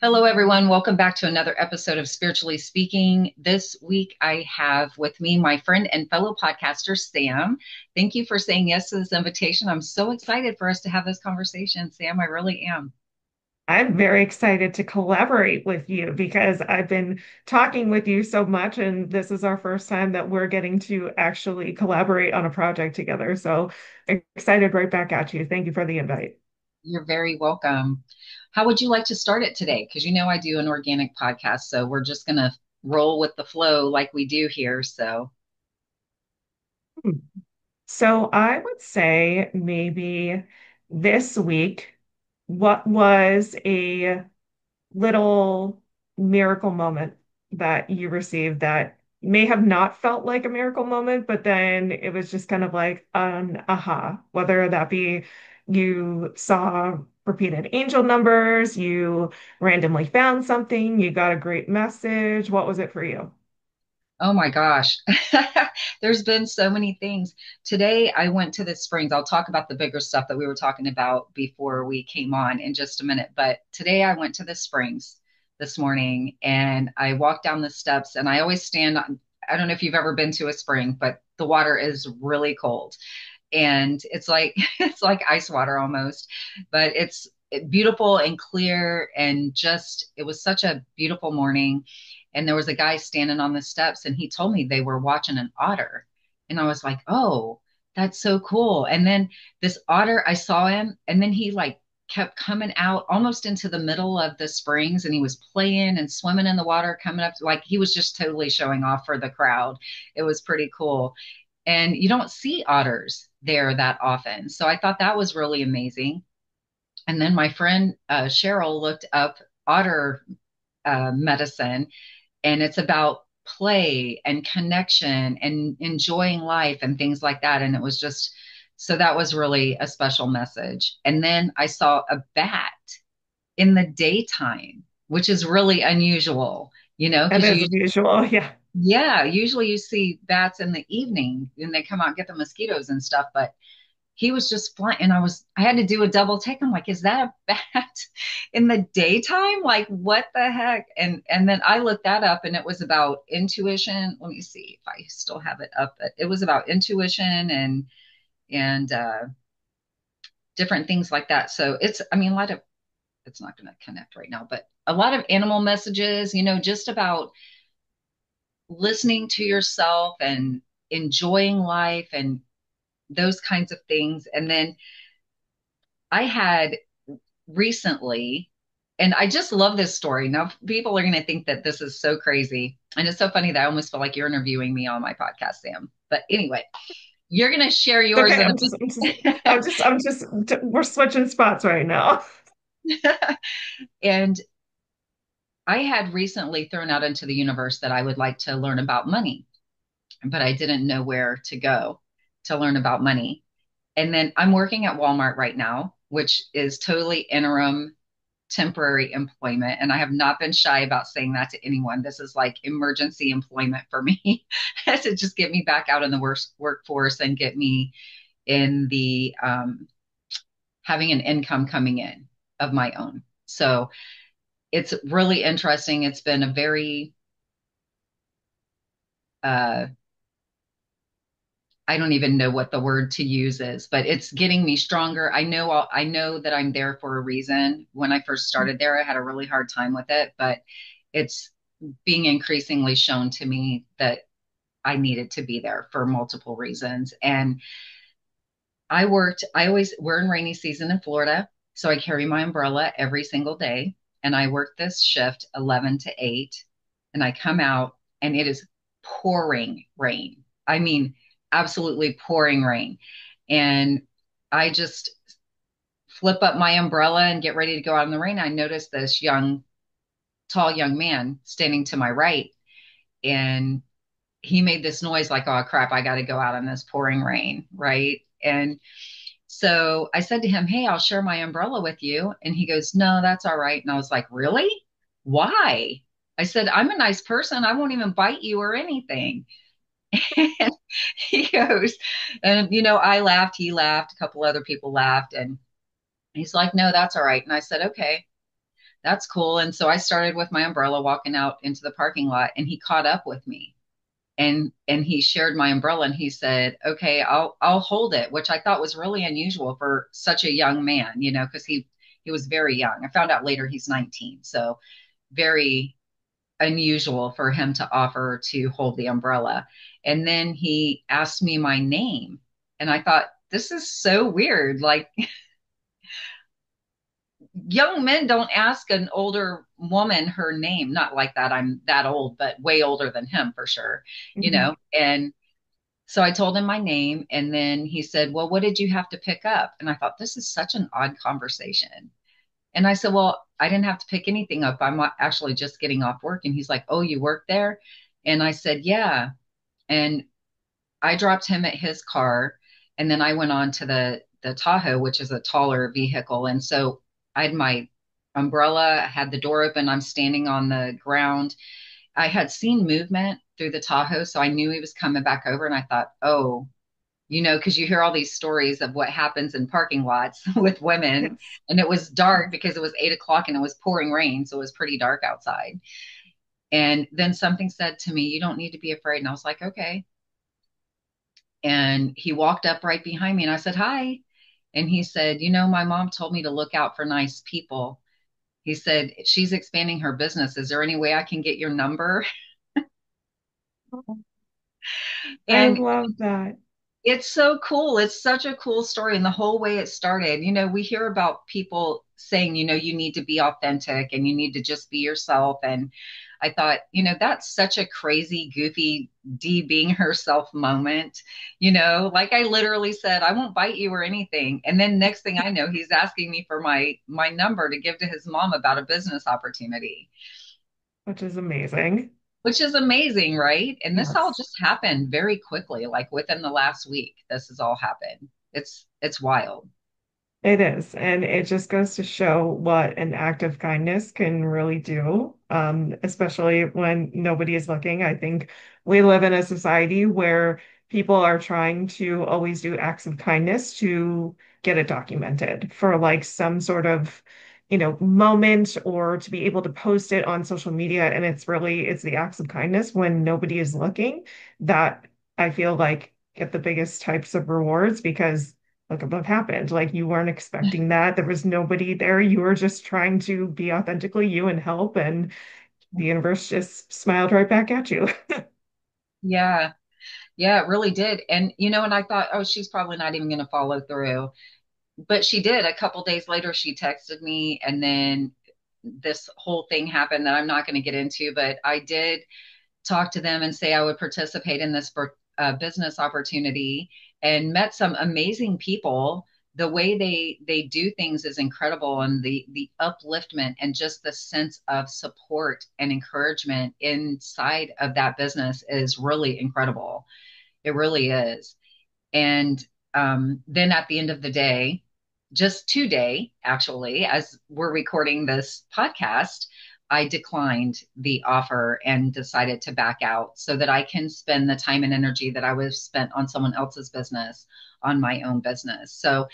Hello, everyone. Welcome back to another episode of Spiritually Speaking. This week, I have with me my friend and fellow podcaster, Sam. Thank you for saying yes to this invitation. I'm so excited for us to have this conversation, Sam. I really am. I'm very excited to collaborate with you because I've been talking with you so much, and this is our first time that we're getting to actually collaborate on a project together. So excited right back at you. Thank you for the invite. You're very welcome. How would you like to start it today? Because you know I do an organic podcast, so we're just going to roll with the flow like we do here. So, So I would say maybe this week, what was a little miracle moment that you received that may have not felt like a miracle moment, but then it was just kind of like an aha, whether that be you saw repeated angel numbers, you randomly found something, you got a great message. What was it for you? oh my gosh, there's been so many things. Today, I went to the Springs. I'll talk about the bigger stuff that we were talking about before we came on in just a minute. But today, I went to the Springs this morning and I walked down the steps, and I always stand on. I don't know if you've ever been to a spring, but the water is really cold and it's like it's like ice water almost, but it's beautiful and clear, and just it was such a beautiful morning. And there was a guy standing on the steps, and he told me they were watching an otter, and I was like, oh, that's so cool. And then this otter, I saw him, and then he like kept coming out almost into the middle of the springs, and he was playing and swimming in the water, coming up like he was just totally showing off for the crowd. It was pretty cool, and you don't see otters there that often. So I thought that was really amazing. And then my friend Cheryl looked up otter medicine, and it's about play and connection and enjoying life and things like that. And it was just so that was really a special message. And then I saw a bat in the daytime, which is really unusual, That because is you unusual. Yeah. yeah, usually you see bats in the evening and they come out and get the mosquitoes and stuff, but he was just flying, and I had to do a double take. I'm like, is that a bat in the daytime? Like, what the heck? And then I looked that up, and it was about intuition. Let me see if I still have it up. But it was about intuition and different things like that. So it's, I mean, a lot of it's not going to connect right now, but a lot of animal messages, just about listening to yourself and enjoying life and those kinds of things. And then I had recently, and I just love this story. Now, people are going to think that this is so crazy. And it's so funny that I almost feel like you're interviewing me on my podcast, Sam. But anyway, you're going to share It's yours okay. in a we're switching spots right now. minute. And I had recently thrown out into the universe that I would like to learn about money, but I didn't know where to go to learn about money. And then I'm working at Walmart right now, which is totally interim temporary employment. And I have not been shy about saying that to anyone. This is like emergency employment for me to just get me back out in the workforce and get me in the having an income coming in of my own. So it's really interesting. It's been a very, uh, I don't even know what the word to use is, but it's getting me stronger. I know that I'm there for a reason. When I first started there, I had a really hard time with it, but it's being increasingly shown to me that I needed to be there for multiple reasons. And we're in rainy season in Florida, so I carry my umbrella every single day. And I work this shift 11 to 8, and I come out and it is pouring rain. I mean, absolutely pouring rain. And I just flip up my umbrella and get ready to go out in the rain. I notice this tall young man standing to my right, and he made this noise like, oh crap, I got to go out in this pouring rain. Right. And so I said to him, hey, I'll share my umbrella with you. And he goes, no, that's all right. And I was like, really? Why? I said, I'm a nice person. I won't even bite you or anything. And he goes, and I laughed, he laughed, a couple other people laughed. And he's like, no, that's all right. And I said, okay. that's cool. And so I started with my umbrella walking out into the parking lot, and he caught up with me, and he shared my umbrella, and he said, "Okay, I'll hold it," which I thought was really unusual for such a young man, because he was very young. I found out later he's 19, so very unusual for him to offer to hold the umbrella. And then he asked me my name, and I thought, this is so weird. Like, young men don't ask an older woman her name. Not like that. I'm that old, but way older than him for sure, Mhm. And so I told him my name, and then he said, "Well, what did you have to pick up?" And I thought, this is such an odd conversation. And I said, "Well, I didn't have to pick anything up. I'm actually just getting off work." And he's like, "Oh, you work there?" And I said, "Yeah." And I dropped him at his car, and then I went on to the Tahoe, which is a taller vehicle. And so I had my umbrella, had the door open, I'm standing on the ground. I had seen movement through the Tahoe, so I knew he was coming back over, and I thought, oh, because you hear all these stories of what happens in parking lots with women. Yes. And it was dark because it was 8 o'clock and it was pouring rain. So it was pretty dark outside. And then something said to me, "You don't need to be afraid." And I was like, okay. And he walked up right behind me, and I said, "Hi." And he said, "My mom told me to look out for nice people." He said, "She's expanding her business. Is there any way I can get your number?" I And love that. it's so cool. It's such a cool story. And the whole way it started, we hear about people saying, you need to be authentic and you need to just be yourself. And I thought, that's such a crazy, goofy Dee being herself moment. Like I literally said, "I won't bite you or anything." And then next thing I know, he's asking me for my number to give to his mom about a business opportunity, Which is amazing. which is amazing, right? And this all Yes. just happened very quickly, like within the last week. This has all happened. It's wild. It is. And it just goes to show what an act of kindness can really do, especially when nobody is looking. I think we live in a society where people are trying to always do acts of kindness to get it documented for like some sort of, moment or to be able to post it on social media. And it's the acts of kindness when nobody is looking that I feel like get the biggest types of rewards because look at what happened. Like you weren't expecting that. There was nobody there. You were just trying to be authentically you and help, and the universe just smiled right back at you. Yeah. Yeah, it really did. And I thought, oh, she's probably not even going to follow through. But she did. A couple days later, she texted me, and then this whole thing happened that I'm not going to get into, but I did talk to them and say I would participate in this business opportunity, and met some amazing people. The way they do things is incredible, and the upliftment and just the sense of support and encouragement inside of that business is really incredible. It really is. And then at the end of the day, just today, actually, as we're recording this podcast, I declined the offer and decided to back out so that I can spend the time and energy that I would have spent on someone else's business on my own business. So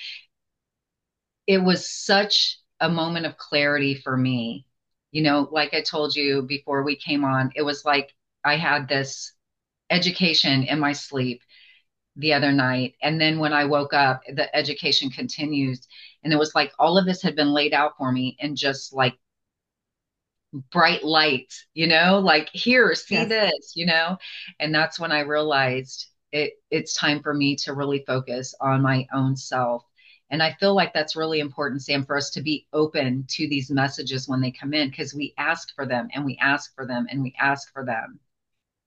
it was such a moment of clarity for me. Like I told you before we came on, it was like I had this education in my sleep the other night. And then when I woke up, the education continues. And it was like all of this had been laid out for me in just like bright lights, like, here, see Yes, this. And that's when I realized it's time for me to really focus on my own self. And I feel like that's really important, Sam, for us to be open to these messages when they come in, because we ask for them and we ask for them and we ask for them.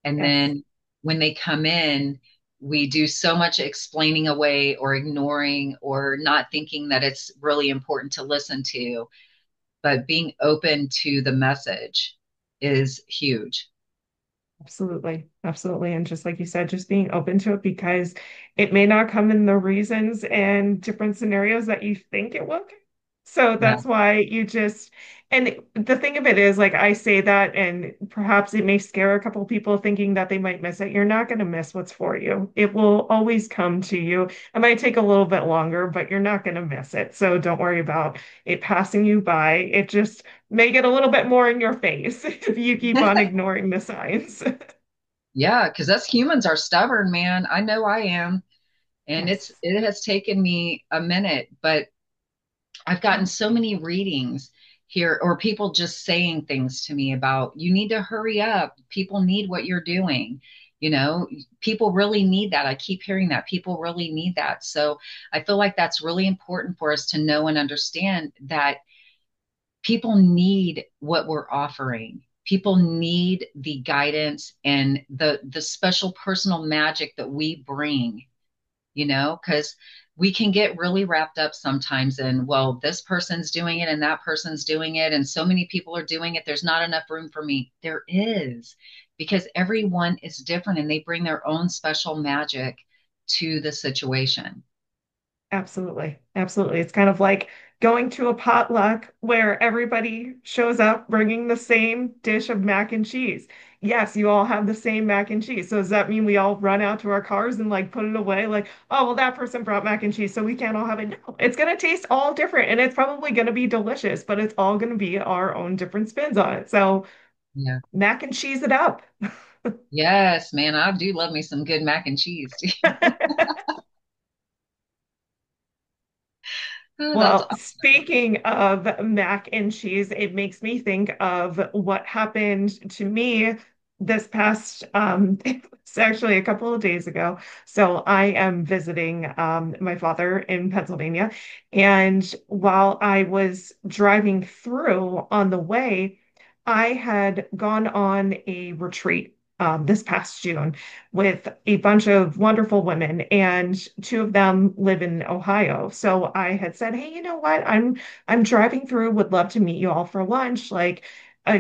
And yes, then when they come in, we do so much explaining away or ignoring or not thinking that it's really important to listen to. But being open to the message is huge. absolutely. Absolutely. And just like you said, just being open to it because it may not come in the reasons and different scenarios that you think it will. So Yeah. that's why and the thing of it is, like, I say that, and perhaps it may scare a couple of people thinking that they might miss it. You're not going to miss what's for you. It will always come to you. It might take a little bit longer, but you're not going to miss it. So don't worry about it passing you by. It just may get a little bit more in your face if you keep on ignoring the signs. Yeah, because us humans are stubborn, man. I know I am. And Yes. it has taken me a minute, but I've gotten so many readings here or people just saying things to me about you need to hurry up. People need what you're doing. You know, people really need that. I keep hearing that. People really need that. So I feel like that's really important for us to know and understand that people need what we're offering. People need the guidance and the special personal magic that we bring, you know, because we can get really wrapped up sometimes in, well, this person's doing it and that person's doing it, and so many people are doing it. There's not enough room for me. There is, because everyone is different and they bring their own special magic to the situation. Absolutely. Absolutely. It's kind of like going to a potluck where everybody shows up bringing the same dish of mac and cheese. Yes, you all have the same mac and cheese. So does that mean we all run out to our cars and like put it away? Like, oh, well, that person brought mac and cheese, so we can't all have it. No, it's going to taste all different and it's probably going to be delicious, but it's all going to be our own different spins on it. So Yeah. mac and cheese it up. Yes, man, I do love me some good mac and cheese. Oh, that's Well, awesome. speaking of mac and cheese, it makes me think of what happened to me this past, it's actually a couple of days ago. So I am visiting my father in Pennsylvania. And while I was driving through on the way, I had gone on a retreat this past June with a bunch of wonderful women, and two of them live in Ohio. So I had said, "Hey, you know what? I'm driving through. Would love to meet you all for lunch. Like,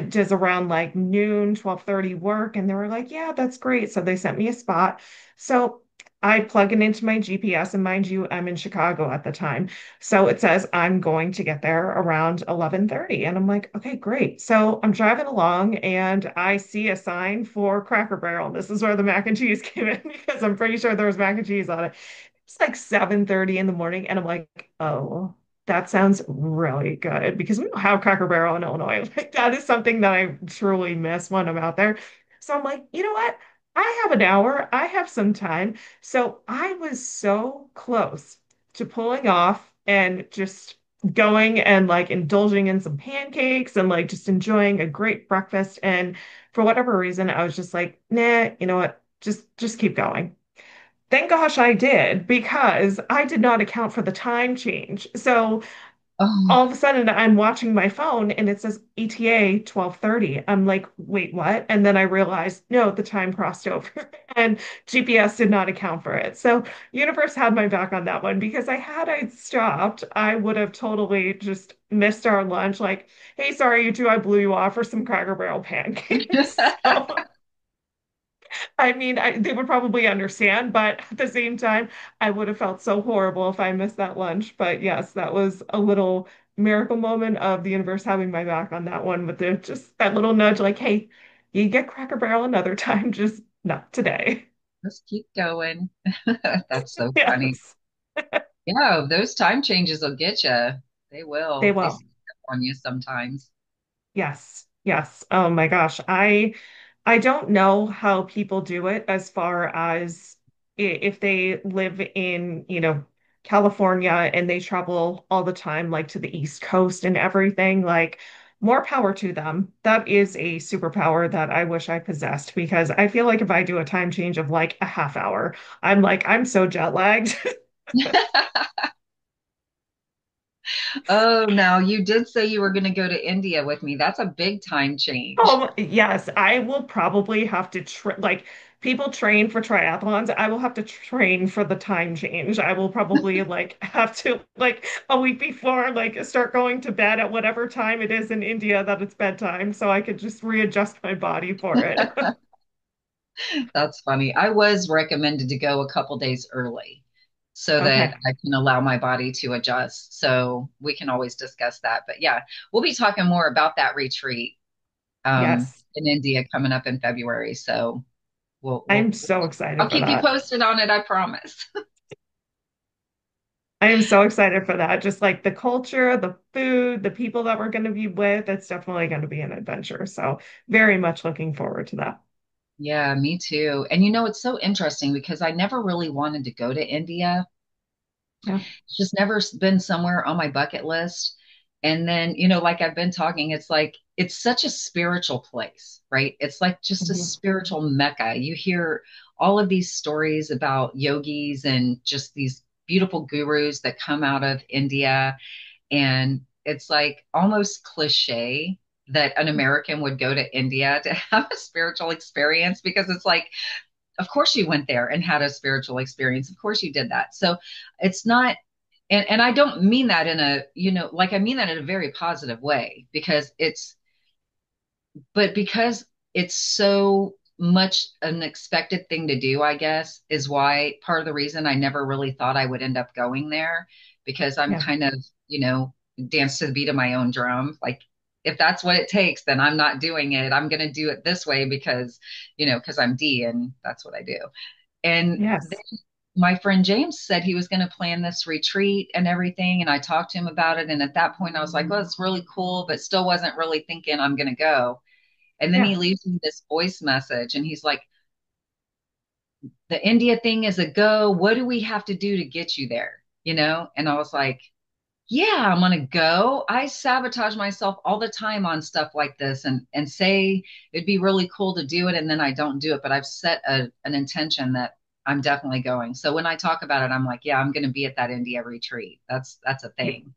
does around like noon, 12:30 work?" And they were like, "Yeah, that's great." So they sent me a spot. So I plug it into my GPS, and mind you, I'm in Chicago at the time. So it says I'm going to get there around 11:30. And I'm like, okay, great. So I'm driving along and I see a sign for Cracker Barrel. This is where the mac and cheese came in because I'm pretty sure there was mac and cheese on it. It's like 7:30 in the morning. And I'm like, oh, that sounds really good because we don't have Cracker Barrel in Illinois. Like that is something that I truly miss when I'm out there. So I'm like, you know what? I have an hour. I have some time. So I was so close to pulling off and just going and like indulging in some pancakes and like just enjoying a great breakfast. And for whatever reason, I was just like, nah, you know what? Just keep going. Thank gosh I did because I did not account for the time change. So Oh, all of a sudden I'm watching my phone and it says ETA 12:30. I'm like, wait, what? And then I realized, no, the time crossed over and GPS did not account for it. So universe had my back on that one because I stopped, I would have totally just missed our lunch. Like, hey, sorry, you two, I blew you off for some Cracker Barrel pancakes. So I mean, they would probably understand, but at the same time, I would have felt so horrible if I missed that lunch. But yes, that was a little miracle moment of the universe having my back on that one with just that little nudge, like, hey, you get Cracker Barrel another time, just not today. let's keep going. That's so funny. Yes, Yeah, those time changes will get you. They they will. They will. sneak up on you sometimes. Yes, yes. Oh my gosh. I don't know how people do it as far as if they live in, California and they travel all the time, like to the East Coast and everything, like more power to them. That is a superpower that I wish I possessed because I feel like if I do a time change of like a half hour, I'm so jet lagged. Oh, now you did say you were going to go to India with me. That's a big time change. Yes, I will probably have to like people train for triathlons. I will have to train for the time change. I will probably like have to like a week before like start going to bed at whatever time it is in India that it's bedtime so I could just readjust my body for it. That's funny. I was recommended to go a couple days early. so that Okay. I can allow my body to adjust. So we can always discuss that. But yeah, we'll be talking more about that retreat Yes. in India coming up in February. So I'm so excited I'll for keep you that. posted on it, I promise. I am so excited for that. Just like the culture, the food, the people that we're going to be with, it's definitely going to be an adventure. So, very much looking forward to that. Yeah, me too. And it's so interesting because I never really wanted to go to India. Yeah. It's just never been somewhere on my bucket list. And then, like I've been talking, it's like it's such a spiritual place, right? It's like just a Mhm. spiritual mecca. You hear all of these stories about yogis and just these beautiful gurus that come out of India. And it's like almost cliche that an American would go to India to have a spiritual experience because it's like, of course you went there and had a spiritual experience. Of course you did that. So it's not, and I don't mean that in a, like I mean that in a very positive way because because it's so much an expected thing to do, I guess, is why part of the reason I never really thought I would end up going there because I'm Yeah. kind of, dance to the beat of my own drum. Like, if that's what it takes, then I'm not doing it. I'm going to do it this way because I'm D and that's what I do. And then Yes. my friend James said he was going to plan this retreat and everything. And I talked to him about it. And at that point, I was like, well, it's really cool, but still wasn't really thinking I'm going to go. And then he Yeah. leaves me this voice message and he's like, the India thing is a go. What do we have to do to get you there? And I was like, yeah, I'm gonna go. I sabotage myself all the time on stuff like this and say it'd be really cool to do it and then I don't do it. But I've set an intention that I'm definitely going. So when I talk about it, I'm like, yeah, I'm gonna be at that India retreat. That's a Y- thing.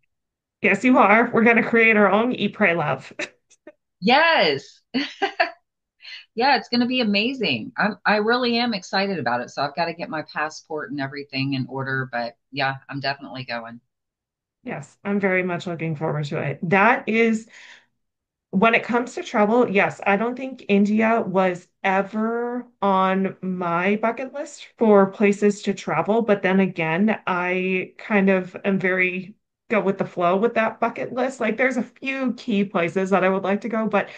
Yes, you are. We're going to create our own Eat, Pray, Love. Yes. Yeah, it's going to be amazing. I really am excited about it. So I've got to get my passport and everything in order, but yeah, I'm definitely going. Yes, I'm very much looking forward to it. That is, when it comes to travel, yes, I don't think India was ever on my bucket list for places to travel. But then again, I kind of am very go with the flow with that bucket list. Like there's a few key places that I would like to go, but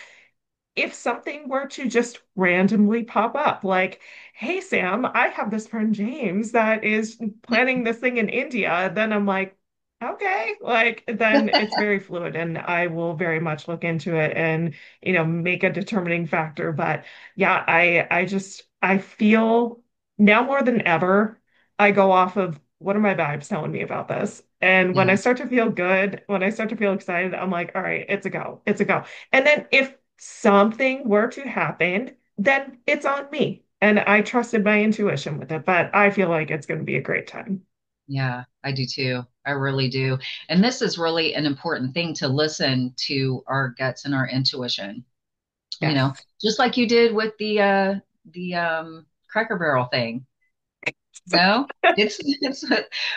if something were to just randomly pop up, like, hey, Sam, I have this friend James that is planning this thing in India, then I'm like, okay, like, then it's very fluid and I will very much look into it and, make a determining factor. But yeah, I feel now more than ever, I go off of what are my vibes telling me about this? And when I Yeah. start to feel good, when I start to feel excited, I'm like, all right, it's a go, it's a go. And then if something were to happen, then it's on me. And I trusted my intuition with it, but I feel like it's going to be a great time. Yeah, I do too. I really do. And this is really an important thing to listen to our guts and our intuition, Yes. just like you did with the Cracker Barrel thing. No, it's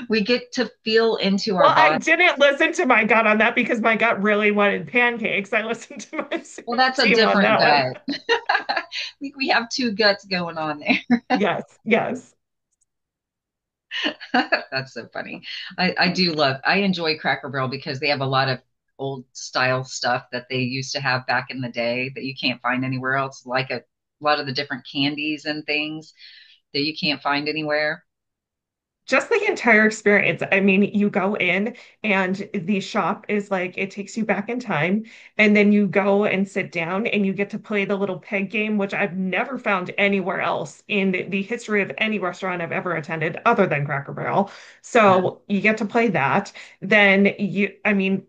we get to feel into our Well, I body. didn't listen to my gut on that because my gut really wanted pancakes. I listened to my Well, that's a team on different that one. gut. We have two guts going on there. Yes, yes. That's so funny. I enjoy Cracker Barrel because they have a lot of old style stuff that they used to have back in the day that you can't find anywhere else, like a lot of the different candies and things that you can't find anywhere. Just the entire experience. I mean, you go in and the shop is like, it takes you back in time. And then you go and sit down and you get to play the little peg game, which I've never found anywhere else in the history of any restaurant I've ever attended other than Cracker Barrel. Yeah. So you get to play that. Then I mean,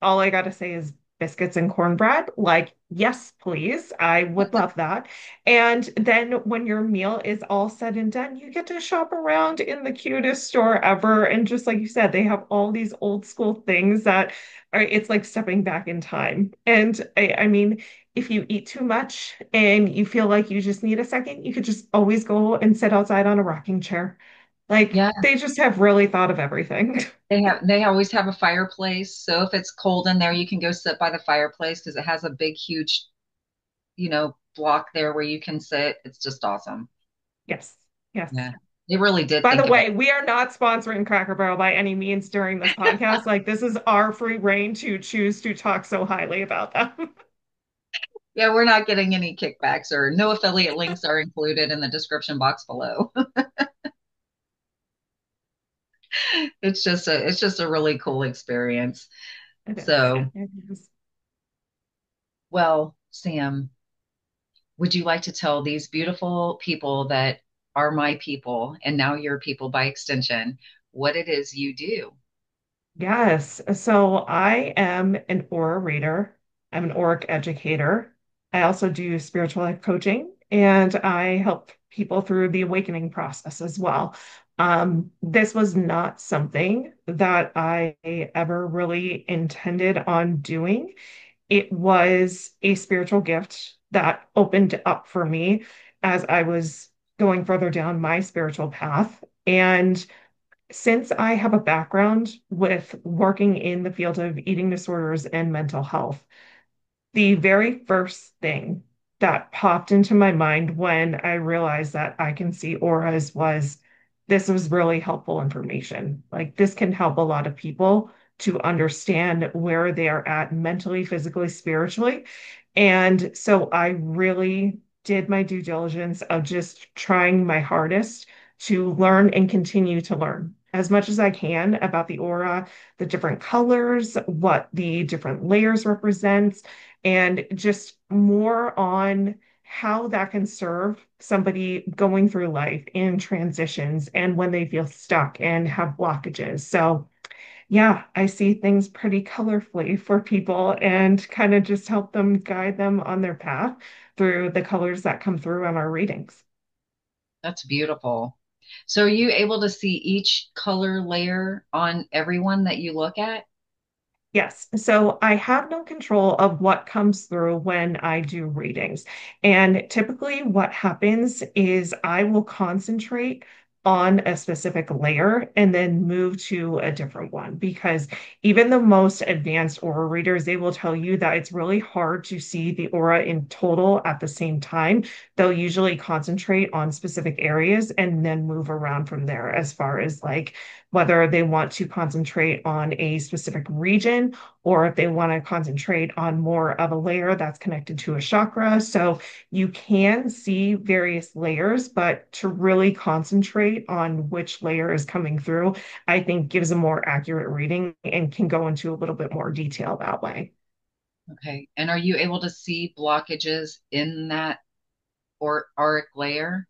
all I gotta say is biscuits and cornbread. Like, yes, please. I would love that. And then when your meal is all said and done, you get to shop around in the cutest store ever. And just like you said, they have all these old school things that it's like stepping back in time. And I mean, if you eat too much and you feel like you just need a second, you could just always go and sit outside on a rocking chair. Like Yeah. they just have really thought of everything. They always have a fireplace. So if it's cold in there, you can go sit by the fireplace because it has a big, huge, block there where you can sit. It's just awesome. Yes, yes. Yeah. They really did By the think about way, we are not sponsoring Cracker Barrel by any means during this podcast. Like, this is our free reign to choose to talk so highly about them. Yeah, we're not getting any kickbacks or no affiliate links are included in the description box below. It's just a really cool experience. It is. So, It is. well, Sam, would you like to tell these beautiful people that are my people and now your people by extension what it is you do? Yes. So I am an aura reader. I'm an auric educator. I also do spiritual life coaching and I help people through the awakening process as well. This was not something that I ever really intended on doing. It was a spiritual gift that opened up for me as I was going further down my spiritual path. And since I have a background with working in the field of eating disorders and mental health, the very first thing that popped into my mind when I realized that I can see auras was this was really helpful information. Like, this can help a lot of people to understand where they are at mentally, physically, spiritually. And so I really did my due diligence of just trying my hardest to learn and continue to learn as much as I can about the aura, the different colors, what the different layers represent, and just more on how that can serve somebody going through life in transitions and when they feel stuck and have blockages. So, yeah, I see things pretty colorfully for people and kind of just help them guide them on their path through the colors that come through on our readings. That's beautiful. So, are you able to see each color layer on everyone that you look at? Yes. So I have no control of what comes through when I do readings. And typically, what happens is I will concentrate on a specific layer and then move to a different one. Because even the most advanced aura readers, they will tell you that it's really hard to see the aura in total at the same time. They'll usually concentrate on specific areas and then move around from there as far as like whether they want to concentrate on a specific region or if they want to concentrate on more of a layer that's connected to a chakra. So you can see various layers, but to really concentrate on which layer is coming through, I think gives a more accurate reading and can go into a little bit more detail that way. Okay. And are you able to see blockages in that or auric layer?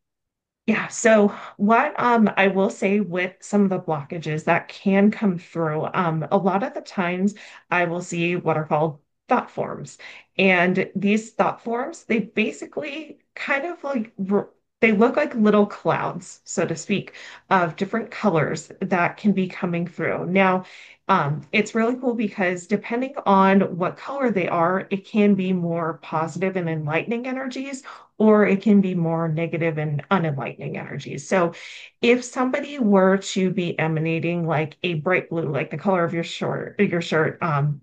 Yeah, so what I will say with some of the blockages that can come through, a lot of the times I will see what are called thought forms. And these thought forms, they basically kind of like they look like little clouds, so to speak, of different colors that can be coming through. Now, it's really cool because depending on what color they are, it can be more positive and enlightening energies, or it can be more negative and unenlightening energies. So if somebody were to be emanating like a bright blue, like the color of your shirt,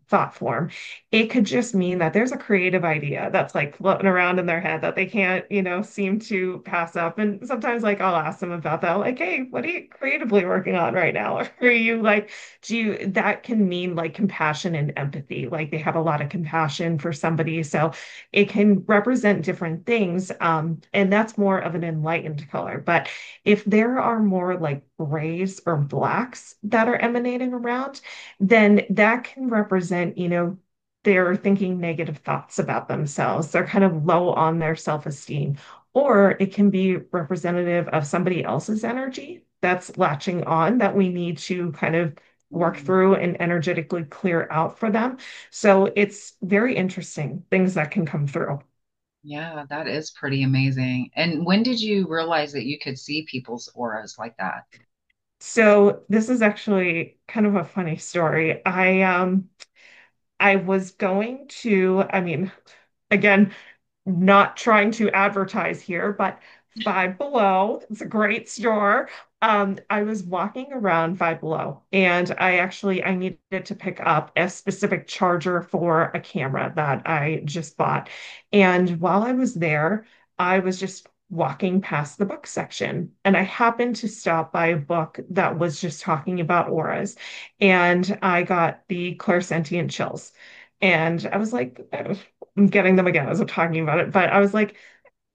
thought form, it could just mean that there's a creative idea that's like floating around in their head that they can't, seem to pass up. And sometimes like I'll ask them about that, like, hey, what are you creatively working on right now? Or are you like, that can mean like compassion and empathy, like they have a lot of compassion for somebody. So it can represent different things. And that's more of an enlightened color. But if there are more like grays or blacks that are emanating around, then that can represent, they're thinking negative thoughts about themselves. They're kind of low on their self-esteem. Or it can be representative of somebody else's energy that's latching on that we need to kind of work Mm, through and energetically clear out for them. So it's very interesting things that can come through. yeah, that is pretty amazing. And when did you realize that you could see people's auras like that? So this is actually kind of a funny story. I was going to, I mean, again, not trying to advertise here, but Five Below, it's a great store. I was walking around Five Below and I needed to pick up a specific charger for a camera that I just bought. And while I was there, I was just walking past the book section and I happened to stop by a book that was just talking about auras. And I got the clairsentient chills. And I was like, I'm getting them again as I'm talking about it. But I was like,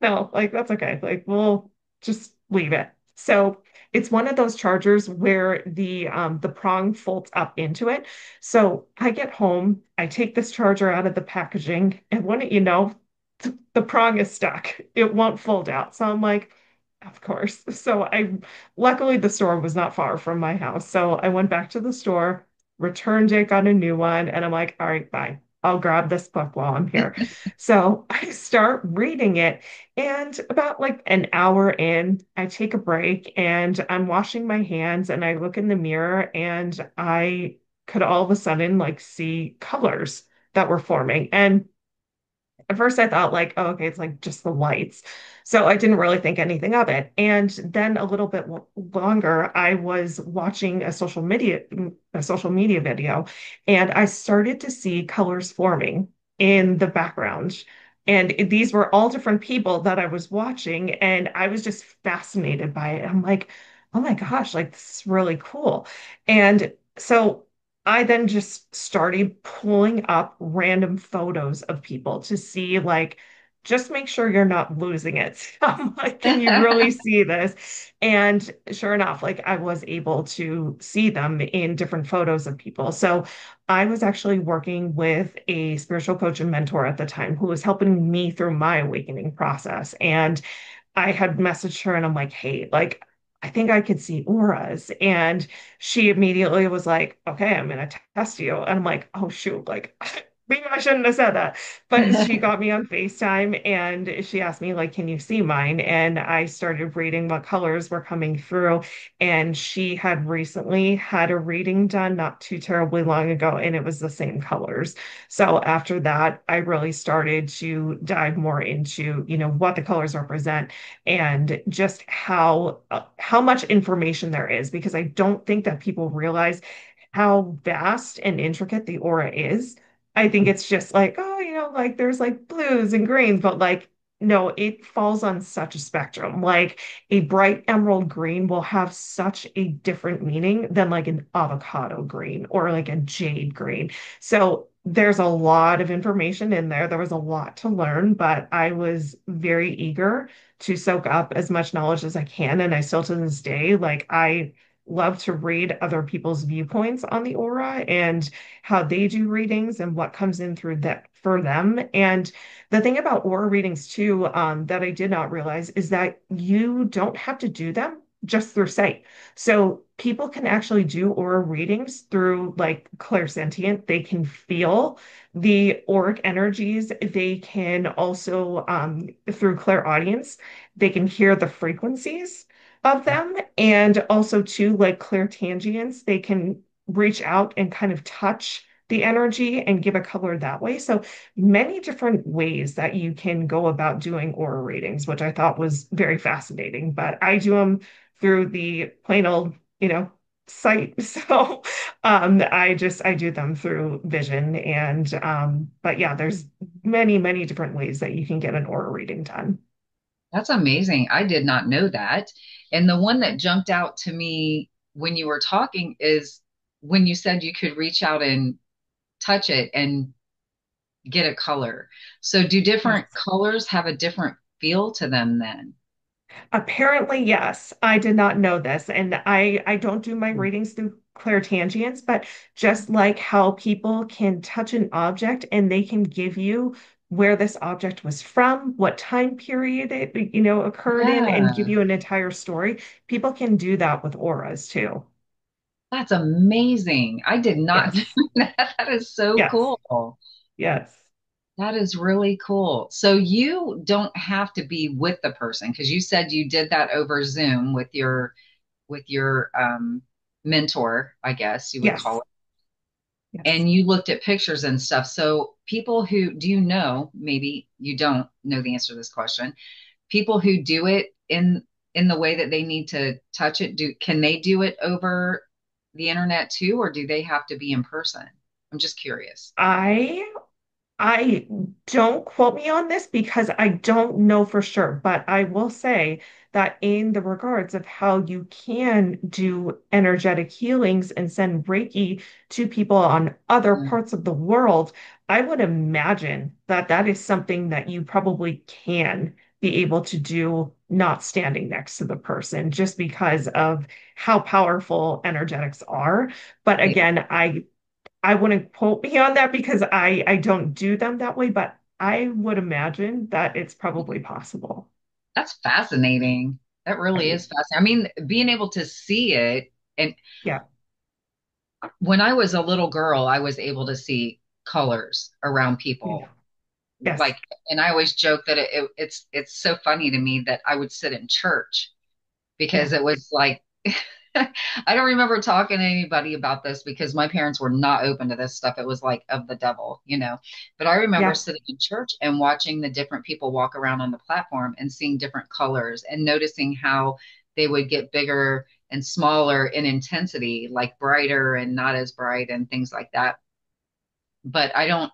no, like that's okay. Like we'll just leave it. So it's one of those chargers where the prong folds up into it. So I get home, I take this charger out of the packaging, and wouldn't you know, the prong is stuck. It won't fold out. So I'm like, of course. So I luckily the store was not far from my house. So I went back to the store, returned it, got a new one, and I'm like, all right, fine. I'll grab this book while I'm here. So I start reading it, and about like an hour in, I take a break and I'm washing my hands and I look in the mirror and I could all of a sudden like see colors that were forming. And at first, I thought like, oh, okay, it's like just the lights. So I didn't really think anything of it. And then a little bit longer, I was watching a social media video, and I started to see colors forming in the background. And these were all different people that I was watching, and I was just fascinated by it. I'm like, oh my gosh, like this is really cool. And so I then just started pulling up random photos of people to see, like, just make sure you're not losing it. I'm like, can you really see this? And sure enough, like, I was able to see them in different photos of people. So I was actually working with a spiritual coach and mentor at the time who was helping me through my awakening process. And I had messaged her and I'm like, hey, like, I think I could see auras. And she immediately was like, okay, I'm going to test you. And I'm like, oh, shoot, like, maybe I shouldn't have said that. But she got me on FaceTime and she asked me, like, can you see mine? And I started reading what colors were coming through. And she had recently had a reading done not too terribly long ago, and it was the same colors. So after that, I really started to dive more into, what the colors represent and just how much information there is, because I don't think that people realize how vast and intricate the aura is. I think it's just like, oh, like there's like blues and greens, but like no, it falls on such a spectrum. Like a bright emerald green will have such a different meaning than like an avocado green or like a jade green. So there's a lot of information in there. There was a lot to learn, but I was very eager to soak up as much knowledge as I can. And I still to this day, like I love to read other people's viewpoints on the aura and how they do readings and what comes in through that for them. And the thing about aura readings too, that I did not realize is that you don't have to do them just through sight. So people can actually do aura readings through like clairsentient. They can feel the auric energies. They can also, through clairaudience, they can hear the frequencies of them. And also, too, like clairtangians, they can reach out and kind of touch the energy and give a color that way. So many different ways that you can go about doing aura readings, which I thought was very fascinating. But I do them through the plain old, sight. So I do them through vision. And but yeah, there's many, many different ways that you can get an aura reading done. That's amazing. I did not know that. And the one that jumped out to me when you were talking is when you said you could reach out and touch it and get a color. So do different Yes. colors have a different feel to them then? Apparently, yes. I did not know this. And I don't do my readings through clairtangians, but just like how people can touch an object and they can give you where this object was from, what time period it, occurred in, and give Yeah, you an entire story, people can do that with auras too. that's amazing. I did not know Yes. that. That is so Yes. cool. Yes. That is really cool. So you don't have to be with the person because you said you did that over Zoom with your mentor, I guess you would call Yes. it, Yes. and you looked at pictures and stuff. So people who do you know, maybe you don't know the answer to this question, people who do it in the way that they need to touch it, do can they do it over the internet too, or do they have to be in person? I'm just curious. I I don't quote me on this because I don't know for sure, but I will say that in the regards of how you can do energetic healings and send Reiki to people on other Mm, parts of the world, I would imagine that that is something that you probably can be able to do not standing next to the person just because of how powerful energetics are. But they are. again, I wouldn't quote me on that because I don't do them that way, but I would imagine that it's probably possible. That's fascinating. That really Right. is fascinating. I mean, being able to see it, and Yeah. when I was a little girl, I was able to see colors around Yeah. people. Yes. Like, and I always joke that it's so funny to me that I would sit in church because Yeah. it was like I don't remember talking to anybody about this because my parents were not open to this stuff. It was like of the devil, you know. But I remember Yeah. sitting in church and watching the different people walk around on the platform and seeing different colors and noticing how they would get bigger and smaller in intensity, like brighter and not as bright and things like that. But I don't,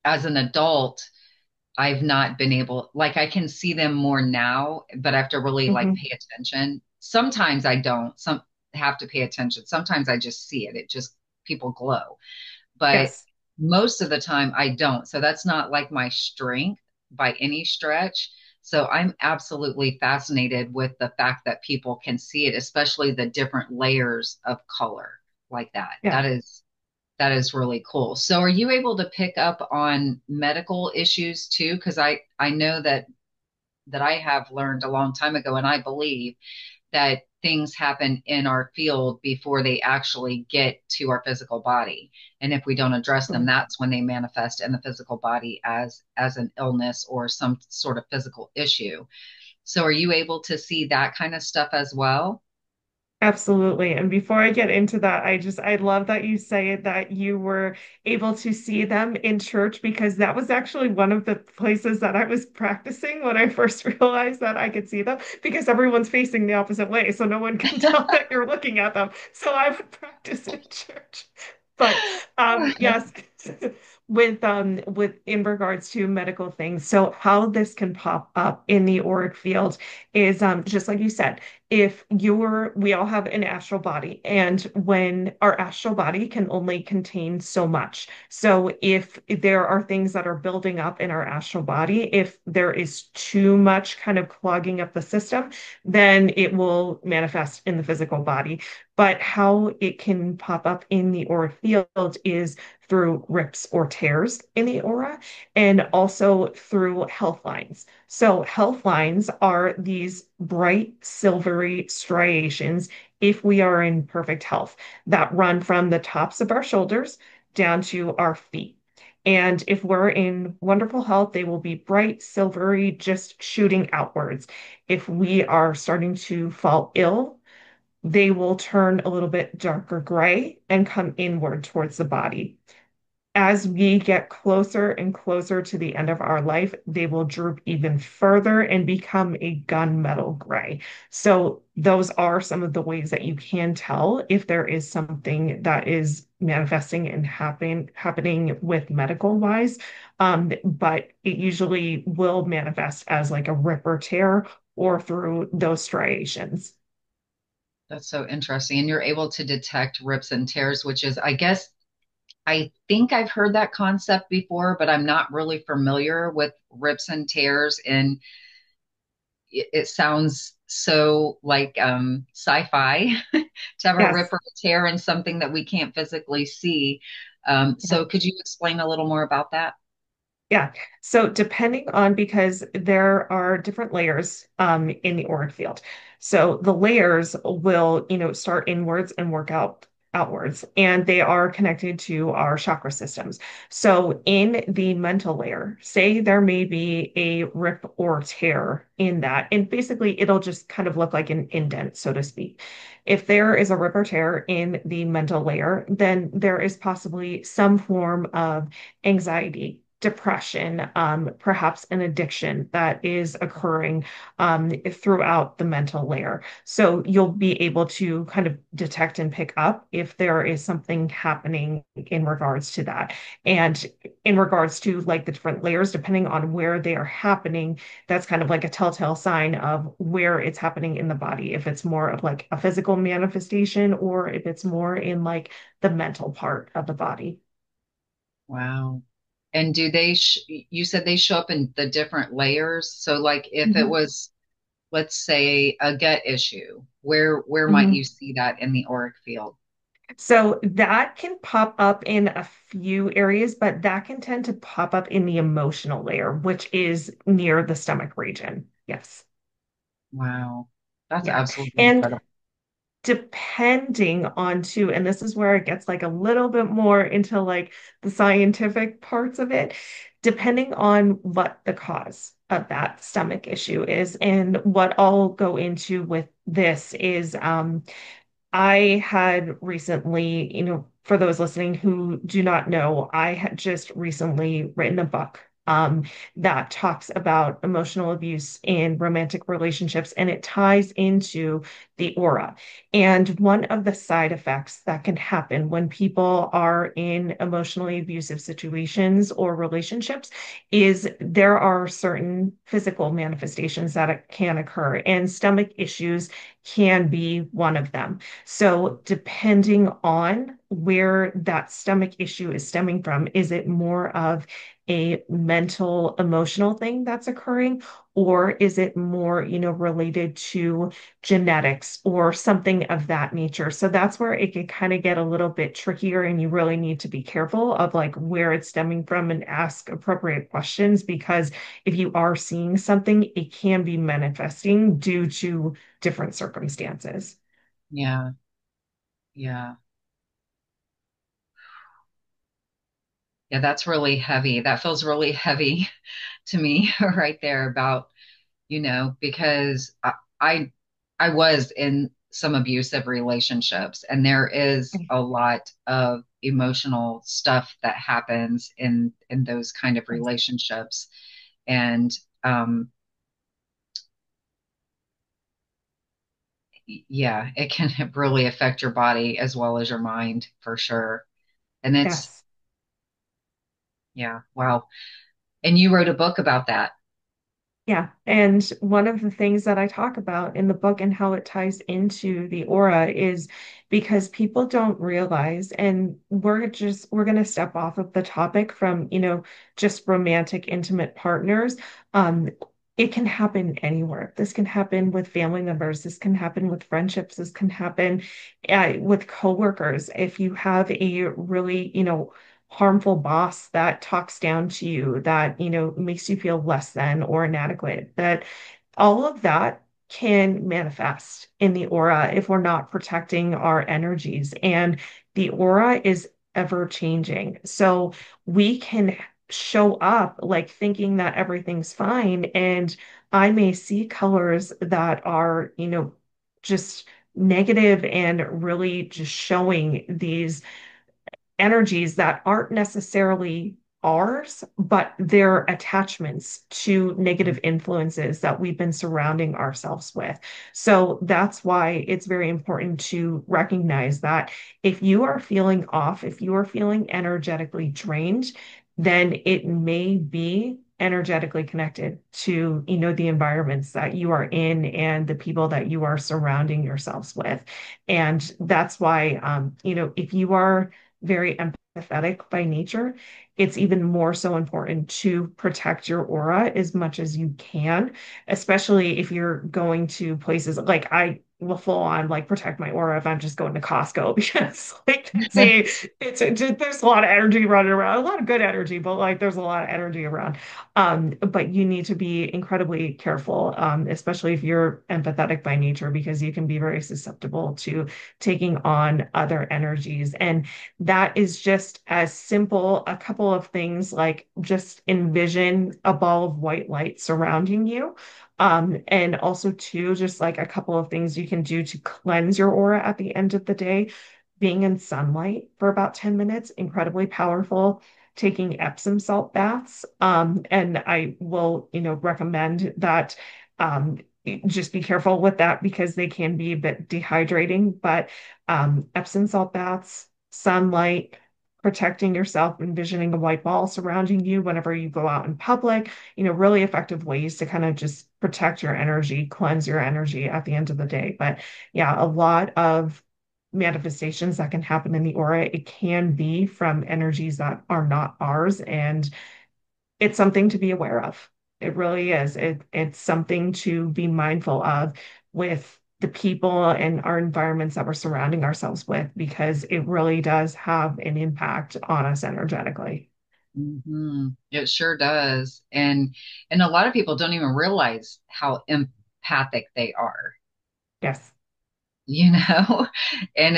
as an adult, I've not been able, like I can see them more now, but I have to really like Hmm. pay attention. Sometimes I don't, some have to pay attention. Sometimes I just see it. It just people glow. But Yes. most of the time I don't. So that's not like my strength by any stretch. So I'm absolutely fascinated with the fact that people can see it, especially the different layers of color like that. Yeah. That is really cool. So are you able to pick up on medical issues too? Because I know that I have learned a long time ago, and I believe that things happen in our field before they actually get to our physical body. And if we don't address them, Sure. that's when they manifest in the physical body as an illness or some sort of physical issue. So are you able to see that kind of stuff as well? Absolutely. And before I get into that, I love that you say that you were able to see them in church because that was actually one of the places that I was practicing when I first realized that I could see them because everyone's facing the opposite way. So no one can tell that you're looking at them. So I would practice in church. But yes, with in regards to medical things, so how this can pop up in the auric field is just like you said, if you're we all have an astral body, and when our astral body can only contain so much. So if there are things that are building up in our astral body, if there is too much kind of clogging up the system, then it will manifest in the physical body. But how it can pop up in the aura field is through rips or tears in the aura and also through health lines. So, health lines are these bright silvery striations, if we are in perfect health, that run from the tops of our shoulders down to our feet. And if we're in wonderful health, they will be bright, silvery, just shooting outwards. If we are starting to fall ill, they will turn a little bit darker gray and come inward towards the body. As we get closer and closer to the end of our life, they will droop even further and become a gunmetal gray. So, those are some of the ways that you can tell if there is something that is manifesting and happening with medical wise. But it usually will manifest as like a rip or tear or through those striations. That's so interesting. And you're able to detect rips and tears, which is, I guess, I think I've heard that concept before, but I'm not really familiar with rips and tears. And it sounds so like sci-fi to have a rip Yes. or a tear in something that we can't physically see. Yeah. So could you explain a little more about that? Yeah. So depending on because there are different layers in the auric field. So the layers will, start inwards and work out outwards, and they are connected to our chakra systems. So in the mental layer, say there may be a rip or tear in that, and basically it'll just kind of look like an indent, so to speak. If there is a rip or tear in the mental layer, then there is possibly some form of anxiety, depression, perhaps an addiction that is occurring throughout the mental layer. So you'll be able to kind of detect and pick up if there is something happening in regards to that. And in regards to like the different layers, depending on where they are happening, that's kind of like a telltale sign of where it's happening in the body. If it's more of like a physical manifestation or if it's more in like the mental part of the body. Wow. And you said they show up in the different layers. So like if it Mhm. was, let's say a gut issue, where might you Mhm. see that in the auric field? So that can pop up in a few areas, but that can tend to pop up in the emotional layer, which is near the stomach region. Yes. Wow. That's Yeah. absolutely And incredible. depending on too, and this is where it gets like a little bit more into like the scientific parts of it, depending on what the cause of that stomach issue is. And what I'll go into with this is I had recently, for those listening who do not know, I had just recently written a book that talks about emotional abuse in romantic relationships, and it ties into the aura. And one of the side effects that can happen when people are in emotionally abusive situations or relationships is there are certain physical manifestations that can occur, and stomach issues can be one of them. So, depending on where that stomach issue is stemming from, is it more of a mental, emotional thing that's occurring, or is it more, related to genetics or something of that nature? So that's where it can kind of get a little bit trickier, and you really need to be careful of like where it's stemming from and ask appropriate questions because if you are seeing something, it can be manifesting due to different circumstances. Yeah. Yeah. Yeah, that's really heavy. That feels really heavy to me right there about, because I I was in some abusive relationships and there is a lot of emotional stuff that happens in those kind of relationships. And um yeah, it can really affect your body as well as your mind for sure. And it's Yes. yeah, wow. And you wrote a book about that. Yeah. And one of the things that I talk about in the book and how it ties into the aura is because people don't realize, and we're going to step off of the topic from, just romantic, intimate partners. Um, it can happen anywhere. This can happen with family members. This can happen with friendships. This can happen with coworkers. If you have a really, harmful boss that talks down to you, that, makes you feel less than or inadequate, that all of that can manifest in the aura if we're not protecting our energies. And the aura is ever changing. So we can show up like thinking that everything's fine. And I may see colors that are, just negative and really just showing these energies that aren't necessarily ours, but they're attachments to negative influences that we've been surrounding ourselves with. So that's why it's very important to recognize that if you are feeling off, if you are feeling energetically drained, then it may be energetically connected to the environments that you are in and the people that you are surrounding yourselves with. And that's why if you are very empathetic by nature, it's even more so important to protect your aura as much as you can, especially if you're going to places like I will full on like protect my aura if I'm just going to Costco because like see there's a lot of energy running around, a lot of good energy, but like there's a lot of energy around. But you need to be incredibly careful, especially if you're empathetic by nature, because you can be very susceptible to taking on other energies. And that is just as simple a couple of things like just envision a ball of white light surrounding you. And also too, just like a couple of things you can do to cleanse your aura at the end of the day. Being in sunlight for about 10 minutes, incredibly powerful. taking Epsom salt baths. And I will, recommend that just be careful with that because they can be a bit dehydrating. But Epsom salt baths, sunlight, protecting yourself, envisioning a white ball surrounding you whenever you go out in public, really effective ways to kind of just protect your energy, cleanse your energy at the end of the day. But yeah, a lot of manifestations that can happen in the aura, it can be from energies that are not ours. And it's something to be aware of. It really is. It's something to be mindful of with the people and our environments that we're surrounding ourselves with, because it really does have an impact on us energetically. It sure does. And a lot of people don't even realize how empathic they are, Yes. you know? And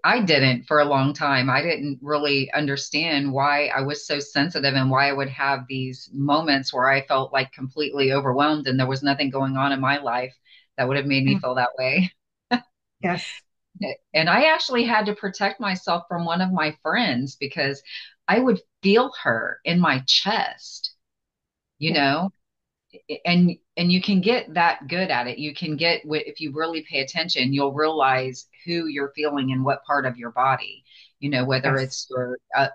I didn't for a long time. I didn't really understand why I was so sensitive and why I would have these moments where I felt like completely overwhelmed and there was nothing going on in my life that would have made me Yeah. feel that way. Yes. And I actually had to protect myself from one of my friends because I would feel her in my chest, you Yeah. know? And you can get that good at it. You can get, if you really pay attention, you'll realize who you're feeling in what part of your body, whether Yes. it's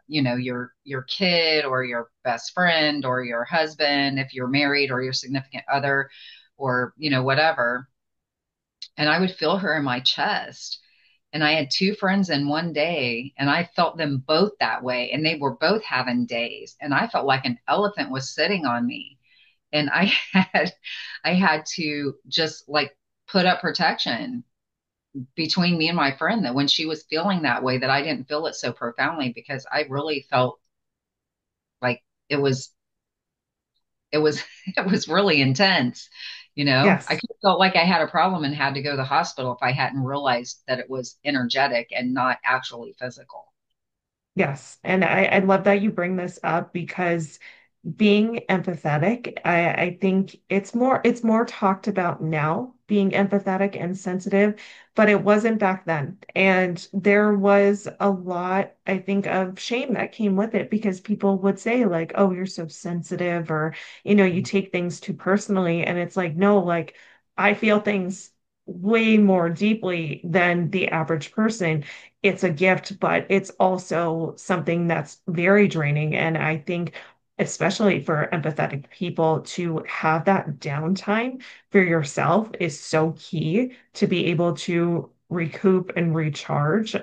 your kid or your best friend or your husband, if you're married, or your significant other, or whatever. And I would feel her in my chest. And I had two friends in one day, and I felt them both that way. And they were both having days. And I felt like an elephant was sitting on me. And had I had to just like put up protection between me and my friend, that when she was feeling that way, that I didn't feel it so profoundly, because I really felt like it was it was it was really intense. I Yes. could have felt like I had a problem and had to go to the hospital if I hadn't realized that it was energetic and not actually physical. Yes. And I love that you bring this up because being empathetic, I think it's more talked about now, being empathetic and sensitive, but it wasn't back then. And there was a lot, I think, of shame that came with it because people would say, like, oh, you're so sensitive, or, you take things too personally. And it's like, no, like I feel things way more deeply than the average person. It's a gift, but it's also something that's very draining. And I think, especially for empathetic people, to have that downtime for yourself is so key to be able to recoup and recharge.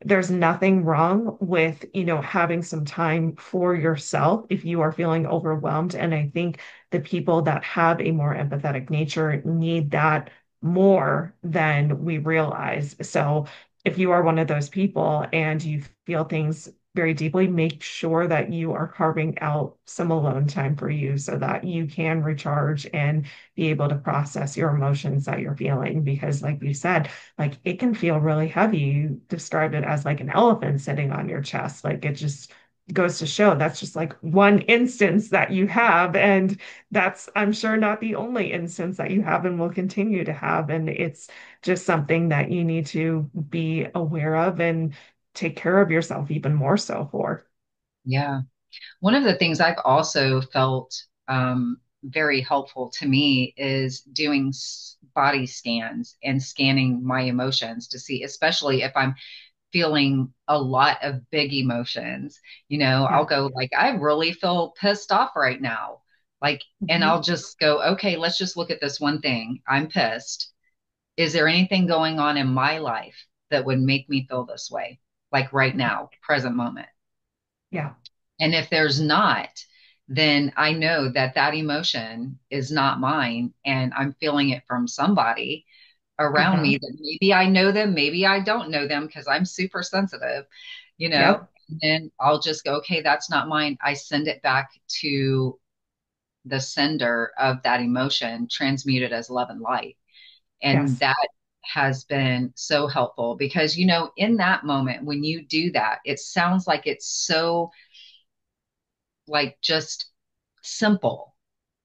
There's nothing wrong with, having some time for yourself if you are feeling overwhelmed. And I think the people that have a more empathetic nature need that more than we realize. So if you are one of those people and you feel things very deeply, make sure that you are carving out some alone time for you so that you can recharge and be able to process your emotions that you're feeling. Because, like you said, like it can feel really heavy. You described it as like an elephant sitting on your chest. Like it just goes to show that's just like one instance that you have. And that's, I'm sure, not the only instance that you have and will continue to have. And it's just something that you need to be aware of and take care of yourself even more so for. Yeah. One of the things I've also felt very helpful to me is doing body scans and scanning my emotions to see, especially if I'm feeling a lot of big emotions. I'll Yeah. go like, I really feel pissed off right now. Like, and Mhm. I'll just go, okay, let's just look at this one thing. I'm pissed. Is there anything going on in my life that would make me feel this way? Like right now, present moment. Yeah. And if there's not, then I know that that emotion is not mine and I'm feeling it from somebody around Uh-huh. me that maybe I know them, maybe I don't know them because I'm super sensitive, Yep. and then I'll just go, okay, that's not mine. I send it back to the sender of that emotion, transmuted as love and light. And Yes. that has been so helpful because, in that moment, when you do that, it sounds like it's so like just simple,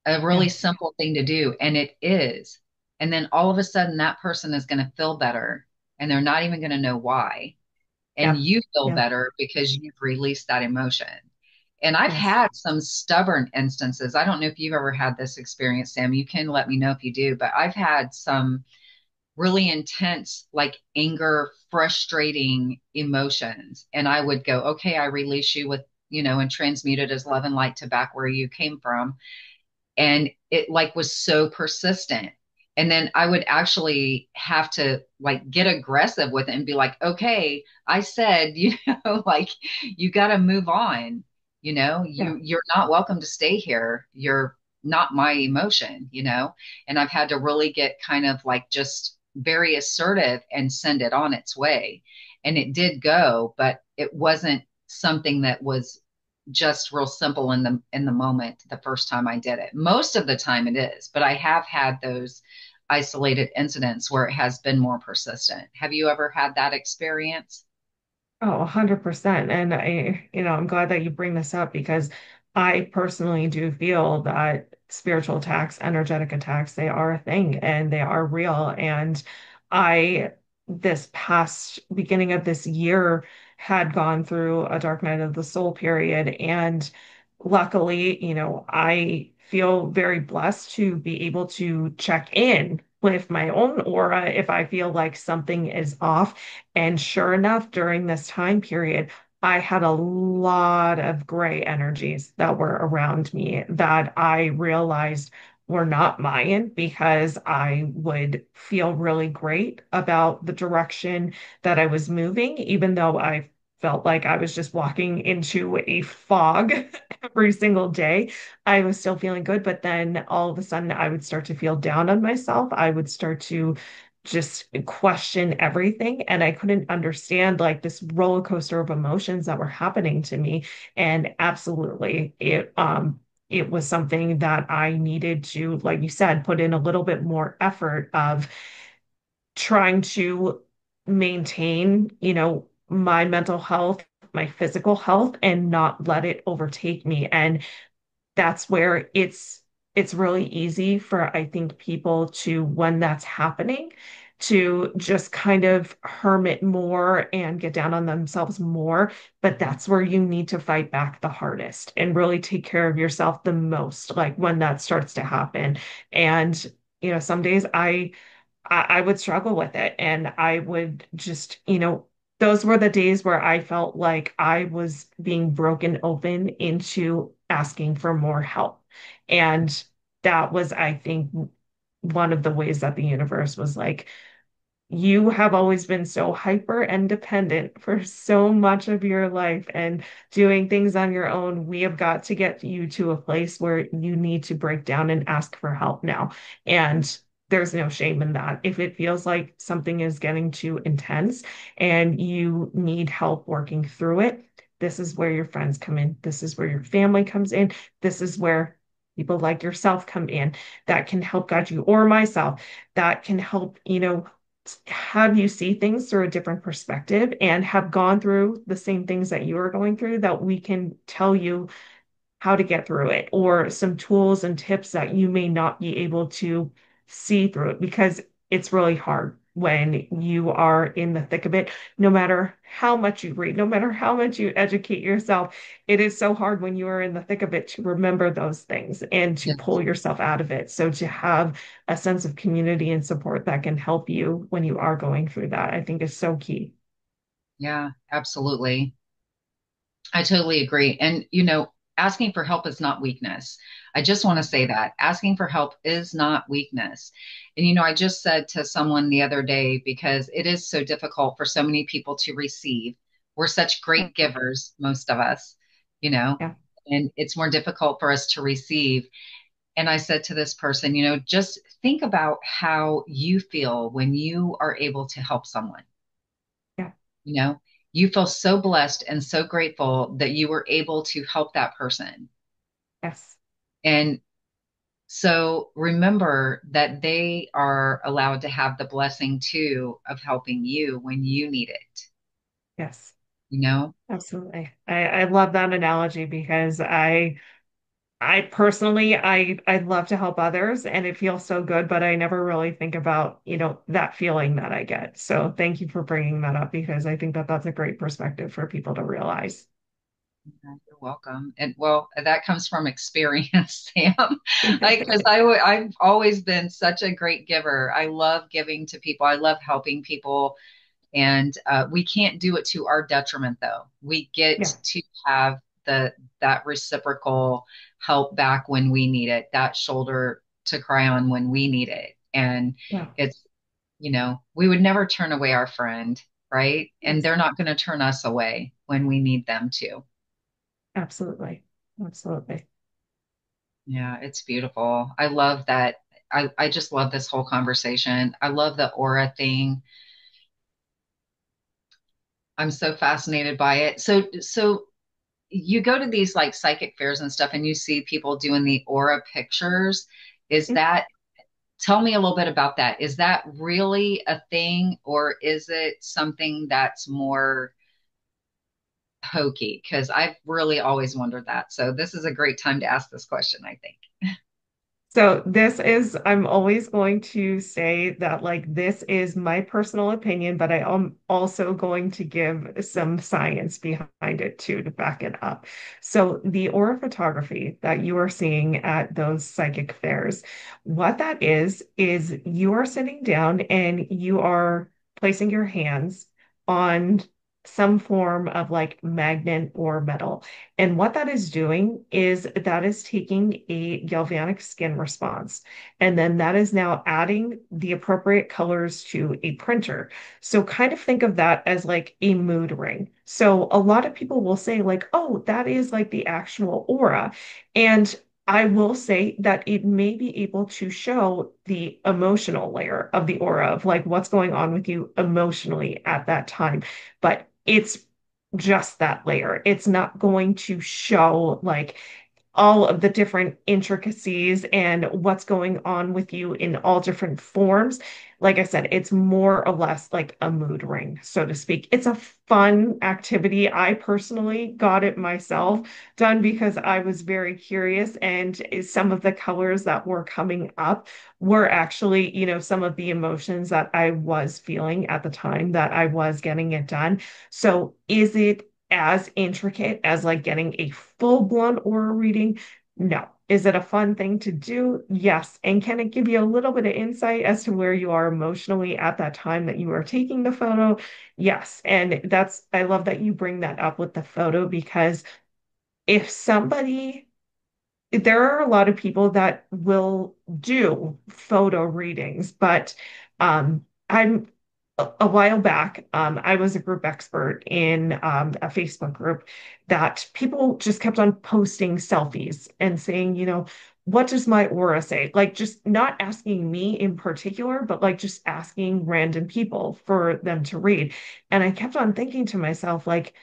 a really Yeah. simple thing to do. And it is. And then all of a sudden, that person is going to feel better and they're not even going to know why. and Yeah. you feel Yeah. better because you've released that emotion. And I've Yes. had some stubborn instances. I don't know if you've ever had this experience, Sam. You can let me know if you do, but I've had some really intense, like anger, frustrating emotions. And I would go, okay, I release you with, and transmute it as love and light to back where you came from. And it like was so persistent. And then I would actually have to like get aggressive with it and be like, okay, I said, like you got to move on. Yeah. You're not welcome to stay here. You're not my emotion, And I've had to really get kind of like just very assertive and send it on its way. And it did go, but it wasn't something that was just real simple in the moment the first time I did it. Most of the time it is, but I have had those isolated incidents where it has been more persistent. Have you ever had that experience? Oh, 100%. And I'm glad that you bring this up because I personally do feel that spiritual attacks, energetic attacks, they are a thing and they are real. And I, this past beginning of this year, had gone through a dark night of the soul period. And luckily, I feel very blessed to be able to check in with my own aura if I feel like something is off. And sure enough, during this time period, I had a lot of gray energies that were around me that I realized were not mine because I would feel really great about the direction that I was moving, even though I felt like I was just walking into a fog every single day. I was still feeling good, but then all of a sudden I would start to feel down on myself. I would start to just question everything. And I couldn't understand like this roller coaster of emotions that were happening to me. And absolutely, it was something that I needed to, like you said, put in a little bit more effort of trying to maintain, my mental health, my physical health, and not let it overtake me. And that's where it's really easy for I think people to when that's happening to just kind of hermit more and get down on themselves more, but that's where you need to fight back the hardest and really take care of yourself the most like when that starts to happen. And some days I would struggle with it. And I would just, those were the days where I felt like I was being broken open into asking for more help. And that was, I think, one of the ways that the universe was like, you have always been so hyper independent for so much of your life and doing things on your own. We have got to get you to a place where you need to break down and ask for help now. And there's no shame in that. If it feels like something is getting too intense and you need help working through it, this is where your friends come in. This is where your family comes in. This is where people like yourself come in that can help guide you, or myself that can help, have you see things through a different perspective and have gone through the same things that you are going through that we can tell you how to get through it or some tools and tips that you may not be able to see through it because it's really hard when you are in the thick of it. No matter how much you read, no matter how much you educate yourself, it is so hard when you are in the thick of it to remember those things and to Yes. pull yourself out of it. So to have a sense of community and support that can help you when you are going through that, I think is so key. Yeah, absolutely. I totally agree. And, asking for help is not weakness. I just want to say that asking for help is not weakness. And, I just said to someone the other day, because it is so difficult for so many people to receive. We're such Yeah. great givers, most of us, you know, Yeah. and it's more difficult for us to receive. And I said to this person, just think about how you feel when you are able to help someone. Yeah. You know, you feel so blessed and so grateful that you were able to help that person. Yes. And so remember that they are allowed to have the blessing too of helping you when you need it, Yes. you know? Absolutely. I love that analogy because I personally, I'd love to help others and it feels so good, but I never really think about, that feeling that I get. So thank you for bringing that up because I think that that's a great perspective for people to realize. Yeah, you're welcome. And well, that comes from experience, Sam. I've always been such a great giver. I love giving to people. I love helping people. And we can't do it to our detriment, though. We get Yeah, to have that reciprocal help back when we need it, that shoulder to cry on when we need it. And yeah, it's, we would never turn away our friend, right? And they're not exactly. going to turn us away when we need them to. Absolutely. Absolutely. Yeah, it's beautiful. I love that. I just love this whole conversation. I love the aura thing. I'm so fascinated by it. So you go to these like psychic fairs and stuff and you see people doing the aura pictures. Is that, tell me a little bit about that. Is that really a thing or is it something that's more hokey? Because I've really always wondered that. So this is a great time to ask this question, I think. So I'm always going to say that like this is my personal opinion, but I am also going to give some science behind it too to back it up. So the aura photography that you are seeing at those psychic fairs, what that is you are sitting down and you are placing your hands on some form of like magnet or metal. And what that is doing is that is taking a galvanic skin response, and then that is now adding the appropriate colors to a printer. So kind of think of that as like a mood ring. So a lot of people will say like, oh, that is like the actual aura. And I will say that it may be able to show the emotional layer of the aura of like what's going on with you emotionally at that time. But it's just that layer. It's not going to show like all of the different intricacies and what's going on with you in all different forms. Like I said, it's more or less like a mood ring, so to speak. It's a fun activity. I personally got it myself done because I was very curious, and some of the colors that were coming up were actually, some of the emotions that I was feeling at the time that I was getting it done. So is it as intricate as like getting a full-blown aura reading? No. Is it a fun thing to do? Yes. And can it give you a little bit of insight as to where you are emotionally at that time that you are taking the photo? Yes. And I love that you bring that up with the photo because if somebody there are a lot of people that will do photo readings, but I'm a while back, I was a group expert in a Facebook group that people just kept on posting selfies and saying, what does my aura say? Like just not asking me in particular, but like just asking random people for them to read. And I kept on thinking to myself, like,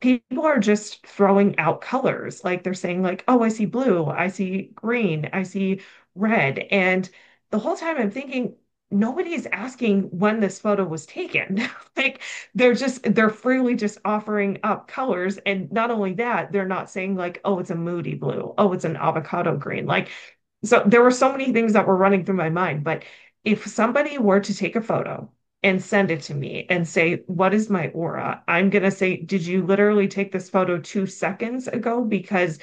people are just throwing out colors. Like they're saying, like, oh, I see blue, I see green, I see red. And the whole time I'm thinking, nobody's asking when this photo was taken. Like they're freely just offering up colors. And not only that, they're not saying like, oh, it's a moody blue, oh, it's an avocado green. Like, so there were so many things that were running through my mind. But if somebody were to take a photo and send it to me and say, what is my aura? I'm going to say, did you literally take this photo 2 seconds ago? Because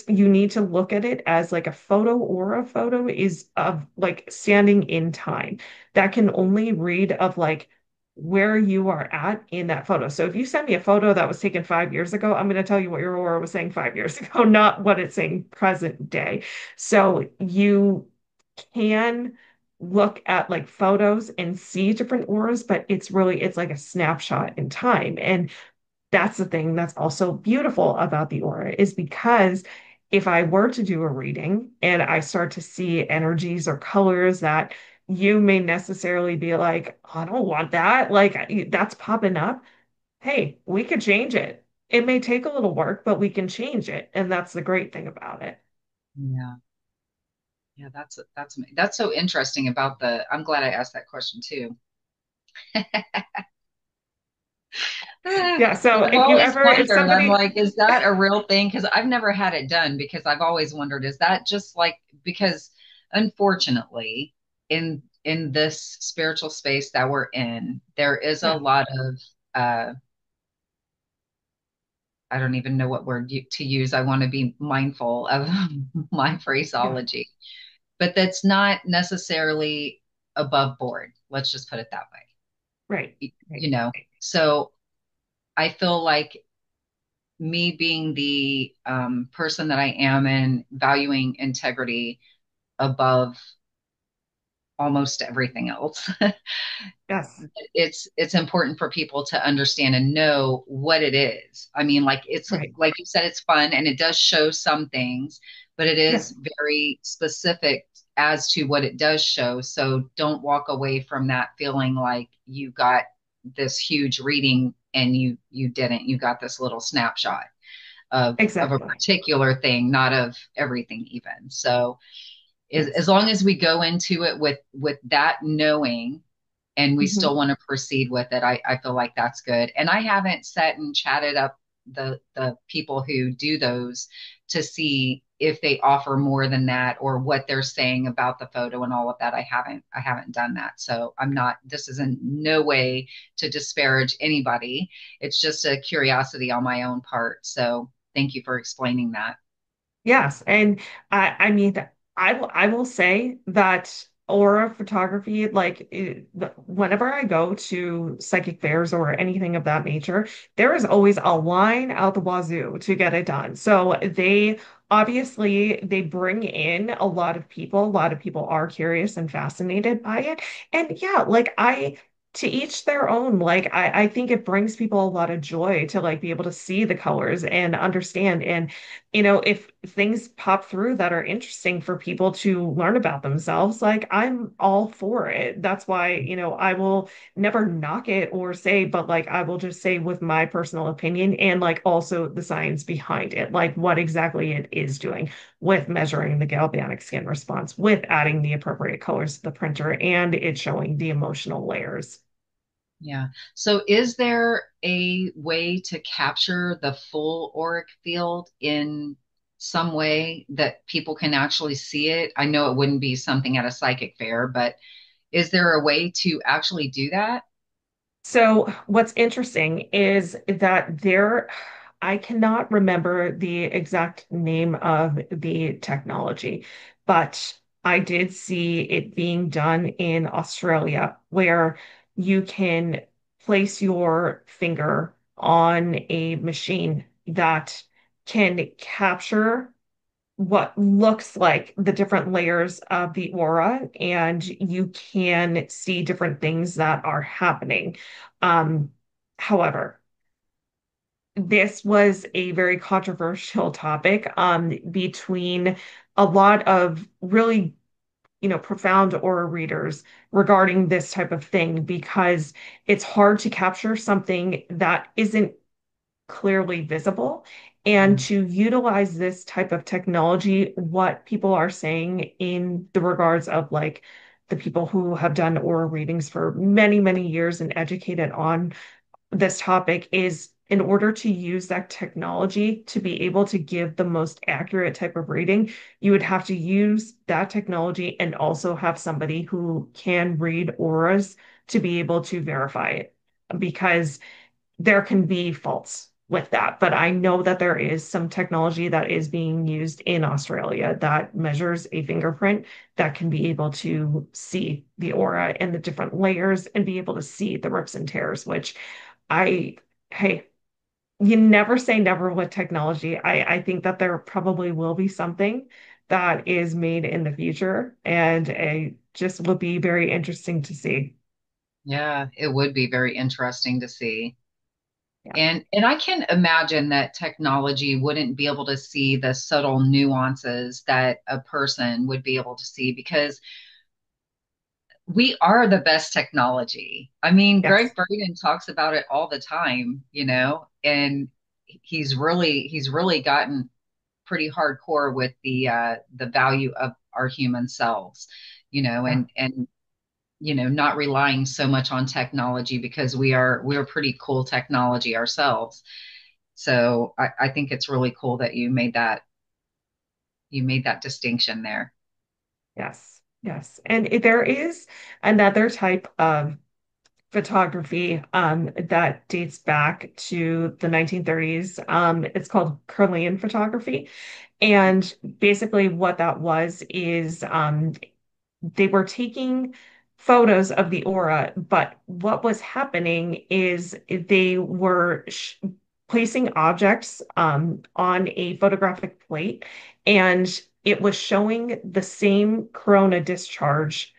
you need to look at it as like a photo aura photo is of like standing in time. That can only read of like where you are at in that photo. So if you send me a photo that was taken 5 years ago, I'm going to tell you what your aura was saying 5 years ago, not what it's saying present day. So you can look at like photos and see different auras, but it's like a snapshot in time. And that's the thing that's also beautiful about the aura is because if I were to do a reading and I start to see energies or colors that you may necessarily be like, I don't want that, like that's popping up. Hey, we could change it. It may take a little work, but we can change it. And that's the great thing about it. Yeah. Yeah, that's so interesting about I'm glad I asked that question too. Yeah. So I've if you always ever, if wondered, I'm somebody, like, is that a real thing? Because I've never had it done because I've always wondered, is that just like because unfortunately in this spiritual space that we're in, there is a yeah, lot of I don't even know what word to use. I want to be mindful of my yeah, phraseology, but that's not necessarily above board. Let's just put it that way. right, Y- right. You know, so I feel like me being the person that I am and valuing integrity above almost everything else, Yes, it's important for people to understand and know what it is. I mean, like it's right. like you said, it's fun and it does show some things, but it Yeah, is very specific as to what it does show. So don't walk away from that feeling like you got this huge reading and you didn't. You got this little snapshot of a exactly. particular thing, not of everything even. So as Yes. long as we go into it with that knowing and we Hmm. still want to proceed with it, I feel like that's good. And I haven't sat and chatted up the people who do those to see if they offer more than that or what they're saying about the photo and all of that. I haven't done that. So I'm not, this is in no way to disparage anybody. It's just a curiosity on my own part. So thank you for explaining that. Yes, and I mean, I will say that aura photography, like whenever I go to psychic fairs or anything of that nature, there is always a line out the wazoo to get it done. So they obviously they bring in a lot of people. A lot of people are curious and fascinated by it, and yeah, like I. To each their own. Like I think it brings people a lot of joy to like be able to see the colors and understand. And if things pop through that are interesting for people to learn about themselves, like I'm all for it. That's why, I will never knock it or say, but like I will just say with my personal opinion and like also the science behind it, like what exactly it is doing with measuring the galvanic skin response, with adding the appropriate colors to the printer, and it showing the emotional layers. Yeah. So is there a way to capture the full auric field in some way that people can actually see it? I know it wouldn't be something at a psychic fair, but is there a way to actually do that? So what's interesting is that I cannot remember the exact name of the technology, but I did see it being done in Australia where you can place your finger on a machine that can capture what looks like the different layers of the aura, and you can see different things that are happening. Um, However, this was a very controversial topic between a lot of really, profound aura readers regarding this type of thing because it's hard to capture something that isn't clearly visible. And Mm, to utilize this type of technology, what people are saying in the regards of like the people who have done aura readings for many, many years and educated on this topic is in order to use that technology to be able to give the most accurate type of reading, you would have to use that technology and also have somebody who can read auras to be able to verify it. Because there can be faults with that. But I know that there is some technology that is being used in Australia that measures a fingerprint that can be able to see the aura and the different layers and be able to see the rips and tears, which I, hey, you never say never with technology. I think that there probably will be something that is made in the future, and it just will be very interesting to see. yeah, it would be very interesting to see. Yeah. And I can imagine that technology wouldn't be able to see the subtle nuances that a person would be able to see because we are the best technology. I mean, Greg Yes. Braden talks about it all the time, and he's really gotten pretty hardcore with the value of our human selves, Yeah. and not relying so much on technology because we're pretty cool technology ourselves. So I think it's really cool that you made that distinction there. Yes, yes. And there is another type of photography that dates back to the 1930s. It's called Kirlian photography. And basically, what that was is they were taking photos of the aura, but what was happening is they were placing objects on a photographic plate, and it was showing the same corona discharge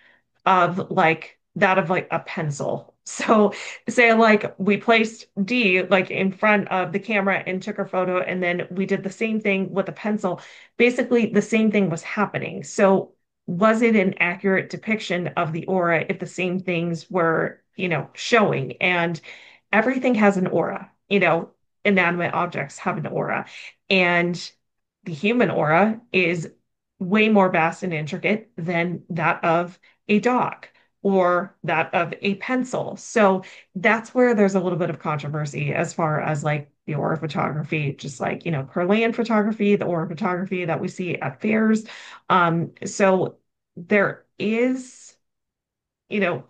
of like that of like a pencil. So say like we placed D like in front of the camera and took her photo, and then we did the same thing with a pencil. Basically, the same thing was happening. So was it an accurate depiction of the aura if the same things were, showing? And everything has an aura, inanimate objects have an aura. And the human aura is way more vast and intricate than that of a dog or that of a pencil. So that's where there's a little bit of controversy as far as like the aura photography, just like, Kirlian photography, the aura photography that we see at fairs. So there is, you know,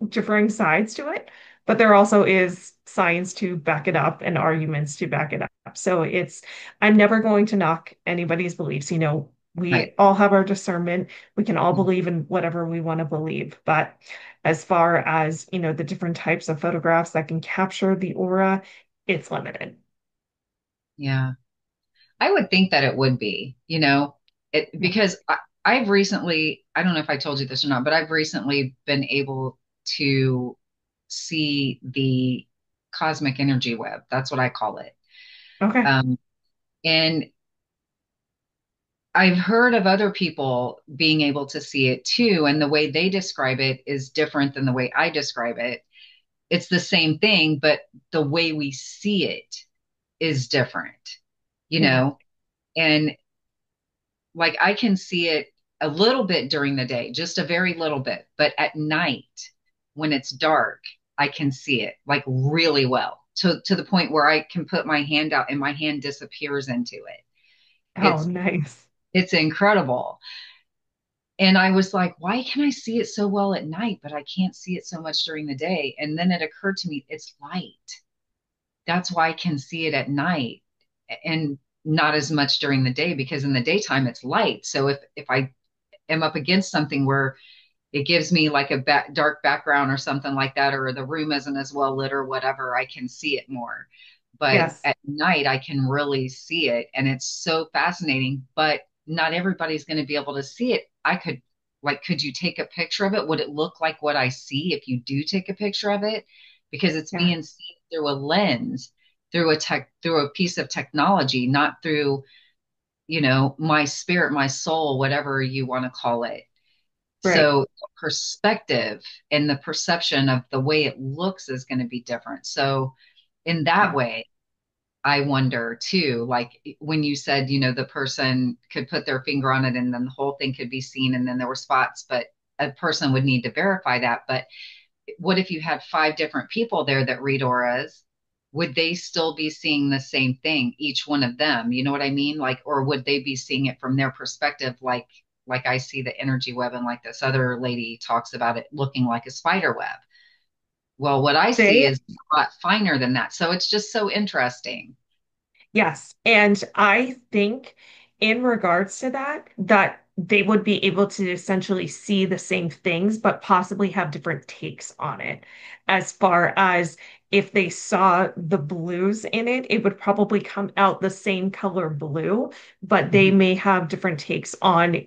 differing sides to it, but there also is science to back it up and arguments to back it up. So I'm never going to knock anybody's beliefs. We Right. all have our discernment. We can all believe in whatever we want to believe. But as far as, the different types of photographs that can capture the aura, it's limited. Yeah. I would think that it would be, Yeah. because I've recently, I don't know if I told you this or not, but I've recently been able to see the cosmic energy web. That's what I call it. Okay. Um, and I've heard of other people being able to see it too. And the way they describe it is different than the way I describe it. It's the same thing, but the way we see it is different, you Yeah. know? And like I can see it a little bit during the day, just a very little bit, but at night when it's dark, I can see it like really well to the point where I can put my hand out and my hand disappears into it. Oh, It's nice. it's incredible. And I was like, why can I see it so well at night, but I can't see it so much during the day? And then it occurred to me, it's light. That's why I can see it at night and not as much during the day because in the daytime it's light. So if I am up against something where it gives me like a dark background or something like that, or the room isn't as well lit or whatever, I can see it more. But Yes. at night, I can really see it. And it's so fascinating, but not everybody's going to be able to see it. Could you take a picture of it? Would it look like what I see if you do take a picture of it? Because it's Yeah. being seen through a lens, through a piece of technology, not through, my spirit, my soul, whatever you want to call it. Right. So perspective and the perception of the way it looks is going to be different. So in that Yeah. way, I wonder too, like when you said, the person could put their finger on it and then the whole thing could be seen and then there were spots, but a person would need to verify that. But what if you had five different people there that read auras? Would they still be seeing the same thing, each one of them? You know what I mean? Like, or would they be seeing it from their perspective, like I see the energy web and like this other lady talks about it looking like a spider web. Well, what I see They is a lot finer than that. So it's just so interesting. Yes. And I think in regards to that, that they would be able to essentially see the same things, but possibly have different takes on it. As far as if they saw the blues in it, it would probably come out the same color blue, but they Mhm. may have different takes on,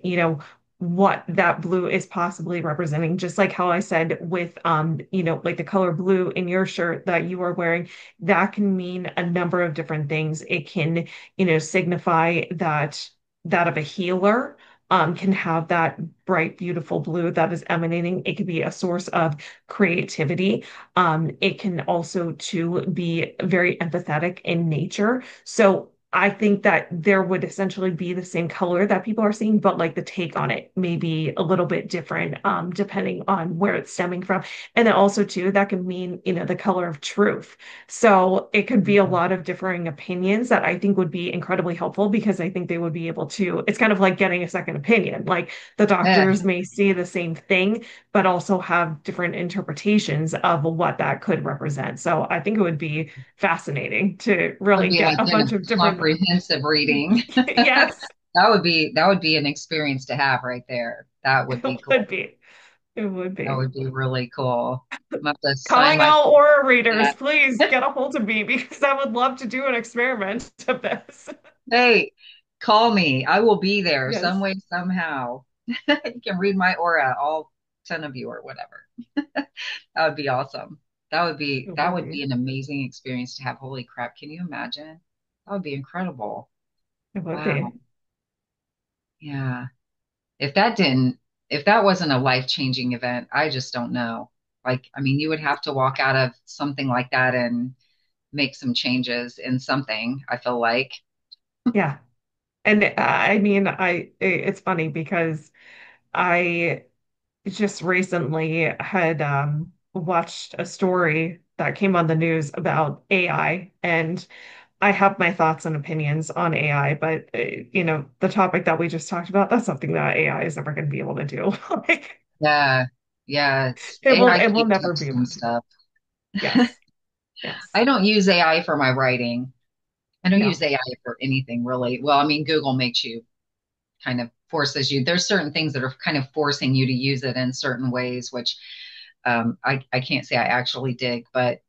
what that blue is possibly representing. Just like how I said with like the color blue in your shirt that you are wearing, that can mean a number of different things. It can, signify that of a healer, can have that bright, beautiful blue that is emanating. It could be a source of creativity. It can also to be very empathetic in nature. So I think that there would essentially be the same color that people are seeing, but like the take on it may be a little bit different, depending on where it's stemming from. And then also too, that can mean, the color of truth. So it could be a Mhm. lot of differing opinions that I think would be incredibly helpful because I think they would be able to, it's kind of like getting a second opinion. Like the Yeah, doctors may see the same thing, but also have different interpretations of what that could represent. So I think it would be fascinating to would really be get like a in a bunch of different. comprehensive reading. Yes, That would be an experience to have right there. That would be it would cool. be. It would That be. would be really cool. I'm have to sign Calling myself all aura for readers, please get a hold of me because I would love to do an experiment of this. Hey, call me. I will be there some Yes, way, somehow. You can read my aura, all 10 of you or whatever. That would be awesome. That would be it that would would be be. an amazing experience to have. Holy crap. Can you imagine? That would be incredible. It would Wow. be. Yeah. If that didn't, if that wasn't a life-changing event, I just don't know. Like, I mean, you would have to walk out of something like that and make some changes in something, I feel like. Yeah. And I mean, it's funny because I just recently had watched a story that came on the news about AI, and I have my thoughts and opinions on AI, but the topic that we just talked about, that's something that AI is never going to be able to do. Like Yeah. Yeah. it will AI it will keeps never up be some able to. stuff. Yes. Yes. I don't use AI for my writing. I don't use No. AI for anything really. Well, I mean, Google makes you kind of forces you. There's certain things that are kind of forcing you to use it in certain ways, which I can't say I actually dig, but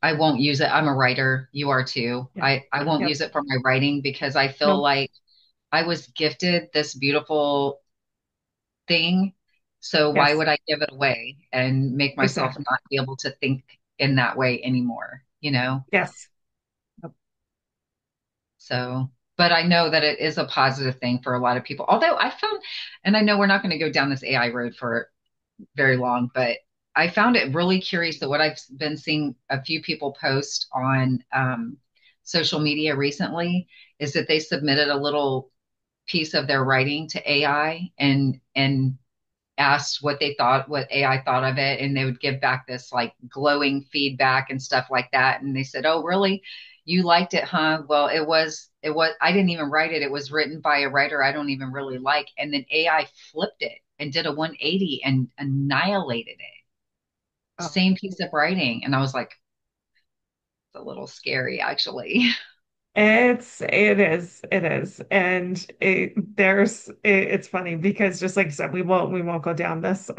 I won't use it. I'm a writer. You are too. Yeah. I won't Yep. use it for my writing because I feel No. like I was gifted this beautiful thing. So why Yes. would I give it away and make myself Exactly. not be able to think in that way anymore, you know? Yes. So, but I know that it is a positive thing for a lot of people. Although I found, and I know we're not going to go down this AI road for very long, but I found it really curious that what I've been seeing a few people post on social media recently is that they submitted a little piece of their writing to AI and asked what they thought, what AI thought of it, and they would give back this like glowing feedback and stuff like that. And they said, "Oh, really? You liked it, huh? Well, it was, I didn't even write it. It was written by a writer I don't even really like." And then AI flipped it and did a 180 and annihilated it. Oh. Same piece of writing. And I was like, it's a little scary, actually. It is. And it's funny because just like I said, we won't go down this.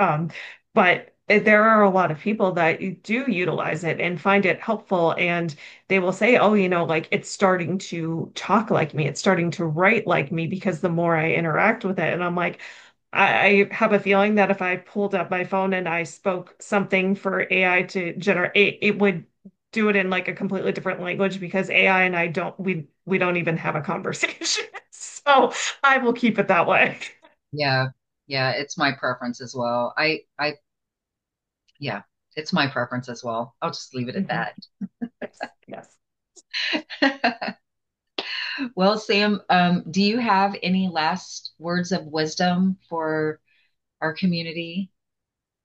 But there are a lot of people that do utilize it and find it helpful. And they will say, oh, like it's starting to talk like me. It's starting to write like me because the more I interact with it. And I'm like, I have a feeling that if I pulled up my phone and I spoke something for AI to generate, it would do it in like a completely different language because AI and I we don't even have a conversation. So I will keep it that way. Yeah. Yeah. It's my preference as well. Yeah, it's my preference as well. I'll just leave it at Mhm. that. Yes, yes. Well, Sam, do you have any last words of wisdom for our community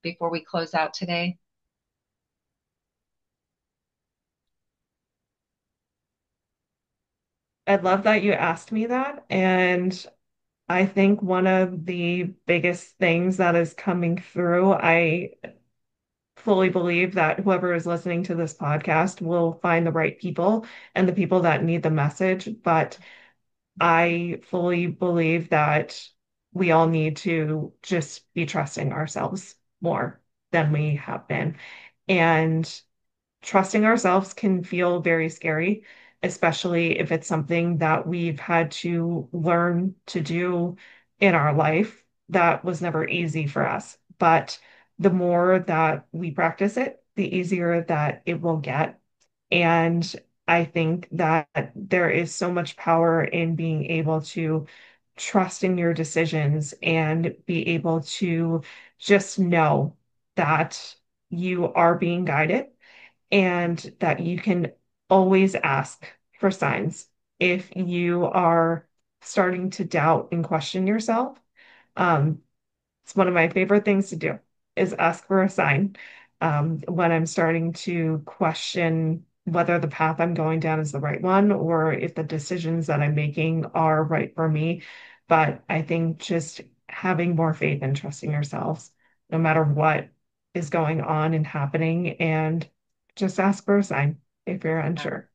before we close out today? I love that you asked me that. And I think one of the biggest things that is coming through, I fully believe that whoever is listening to this podcast will find the right people and the people that need the message. But I fully believe that we all need to just be trusting ourselves more than we have been. And trusting ourselves can feel very scary, especially if it's something that we've had to learn to do in our life that was never easy for us. But the more that we practice it, the easier that it will get. And I think that there is so much power in being able to trust in your decisions and be able to just know that you are being guided and that you can always ask for signs. If you are starting to doubt and question yourself, um, it's one of my favorite things to do is ask for a sign when I'm starting to question whether the path I'm going down is the right one or if the decisions that I'm making are right for me. But I think just having more faith and trusting yourselves, no matter what is going on and happening, and just ask for a sign if you're Yeah. unsure.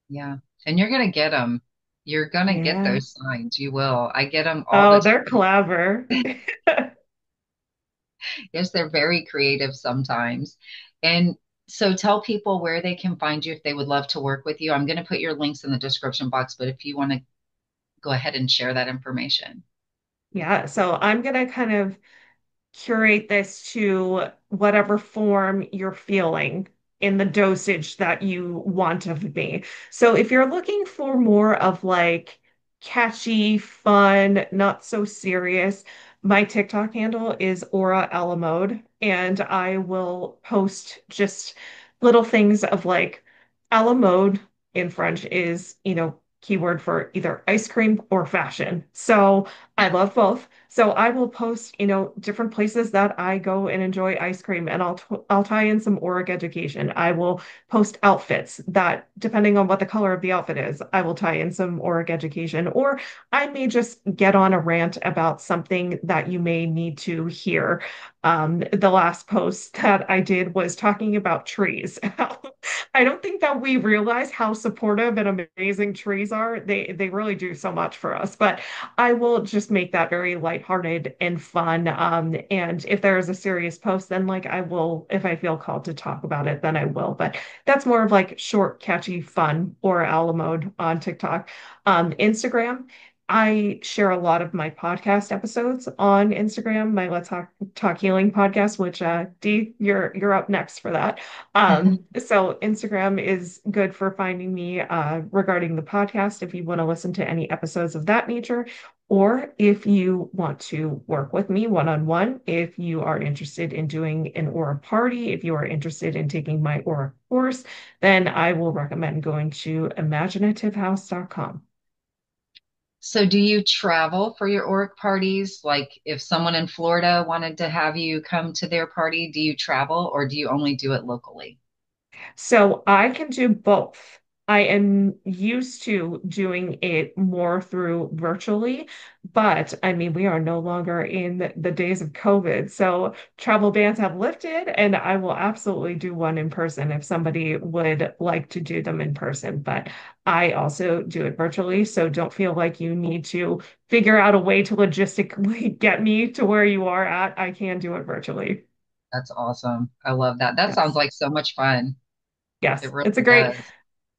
Yeah. And you're going to get them. You're going to get Yeah. those signs. You will. I get them all the Oh, they're time. clever. Yes, they're very creative sometimes. And so tell people where they can find you if they would love to work with you. I'm going to put your links in the description box, but if you want to go ahead and share that information. Yeah, so I'm gonna kind of curate this to whatever form you're feeling in the dosage that you want of me. So if you're looking for more of like catchy, fun, not so serious, my TikTok handle is Aura a la mode, and I will post just little things of like a la mode in French is, keyword for either ice cream or fashion. So I love both. So I will post, different places that I go and enjoy ice cream, and I'll tie in some Auric education. I will post outfits that, depending on what the color of the outfit is, I will tie in some Auric education, or I may just get on a rant about something that you may need to hear. The last post that I did was talking about trees. I don't think that we realize how supportive and amazing trees are. They really do so much for us, but I will just make that very lighthearted and fun. And if there is a serious post, then like I will, if I feel called to talk about it, then I will. But that's more of like short, catchy fun or a la mode on TikTok. Instagram, I share a lot of my podcast episodes on Instagram, my Let's Talk Healing podcast, which Dee, you're up next for that. So Instagram is good for finding me regarding the podcast if you want to listen to any episodes of that nature, or if you want to work with me one-on-one, if you are interested in doing an Aura party, if you are interested in taking my Aura course, then I will recommend going to imaginativehouse.com. So do you travel for your org parties? Like if someone in Florida wanted to have you come to their party, do you travel or do you only do it locally? So I can do both. I am used to doing it more through virtually, but I mean, we are no longer in the days of COVID. So travel bans have lifted, and I will absolutely do one in person if somebody would like to do them in person. But I also do it virtually. So don't feel like you need to figure out a way to logistically get me to where you are at. I can do it virtually. That's awesome. I love that. That sounds Yes. like so much fun. It Yes. really It's a great does.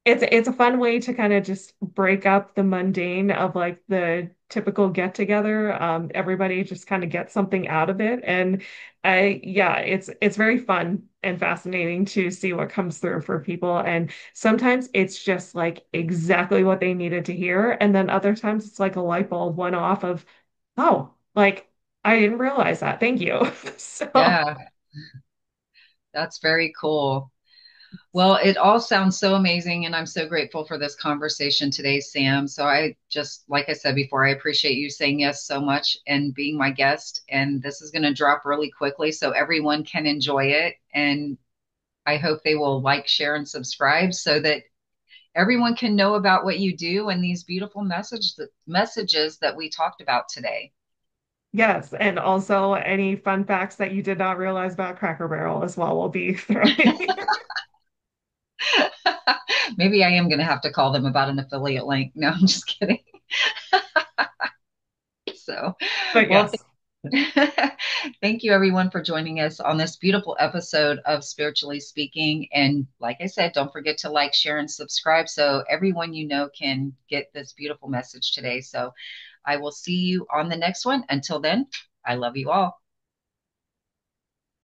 It's a fun way to kind of just break up the mundane of like the typical get together. Everybody just kind of gets something out of it, and yeah, it's very fun and fascinating to see what comes through for people. And sometimes it's just like exactly what they needed to hear, and then other times it's like a light bulb went off of, oh, like I didn't realize that. Thank you. So. Yeah, that's very cool. Well, it all sounds so amazing, and I'm so grateful for this conversation today, Sam. So I just, like I said before, I appreciate you saying yes so much and being my guest. And this is going to drop really quickly so everyone can enjoy it. And I hope they will like, share, and subscribe so that everyone can know about what you do and these beautiful messages that we talked about today. Yes, and also any fun facts that you did not realize about Cracker Barrel as well will be throwing. Maybe I am going to have to call them about an affiliate link. No, I'm just kidding. So, But well, yes, thank you everyone for joining us on this beautiful episode of Spiritually Speaking. And like I said, don't forget to like, share, and subscribe so everyone you know can get this beautiful message today. So I will see you on the next one. Until then, I love you all.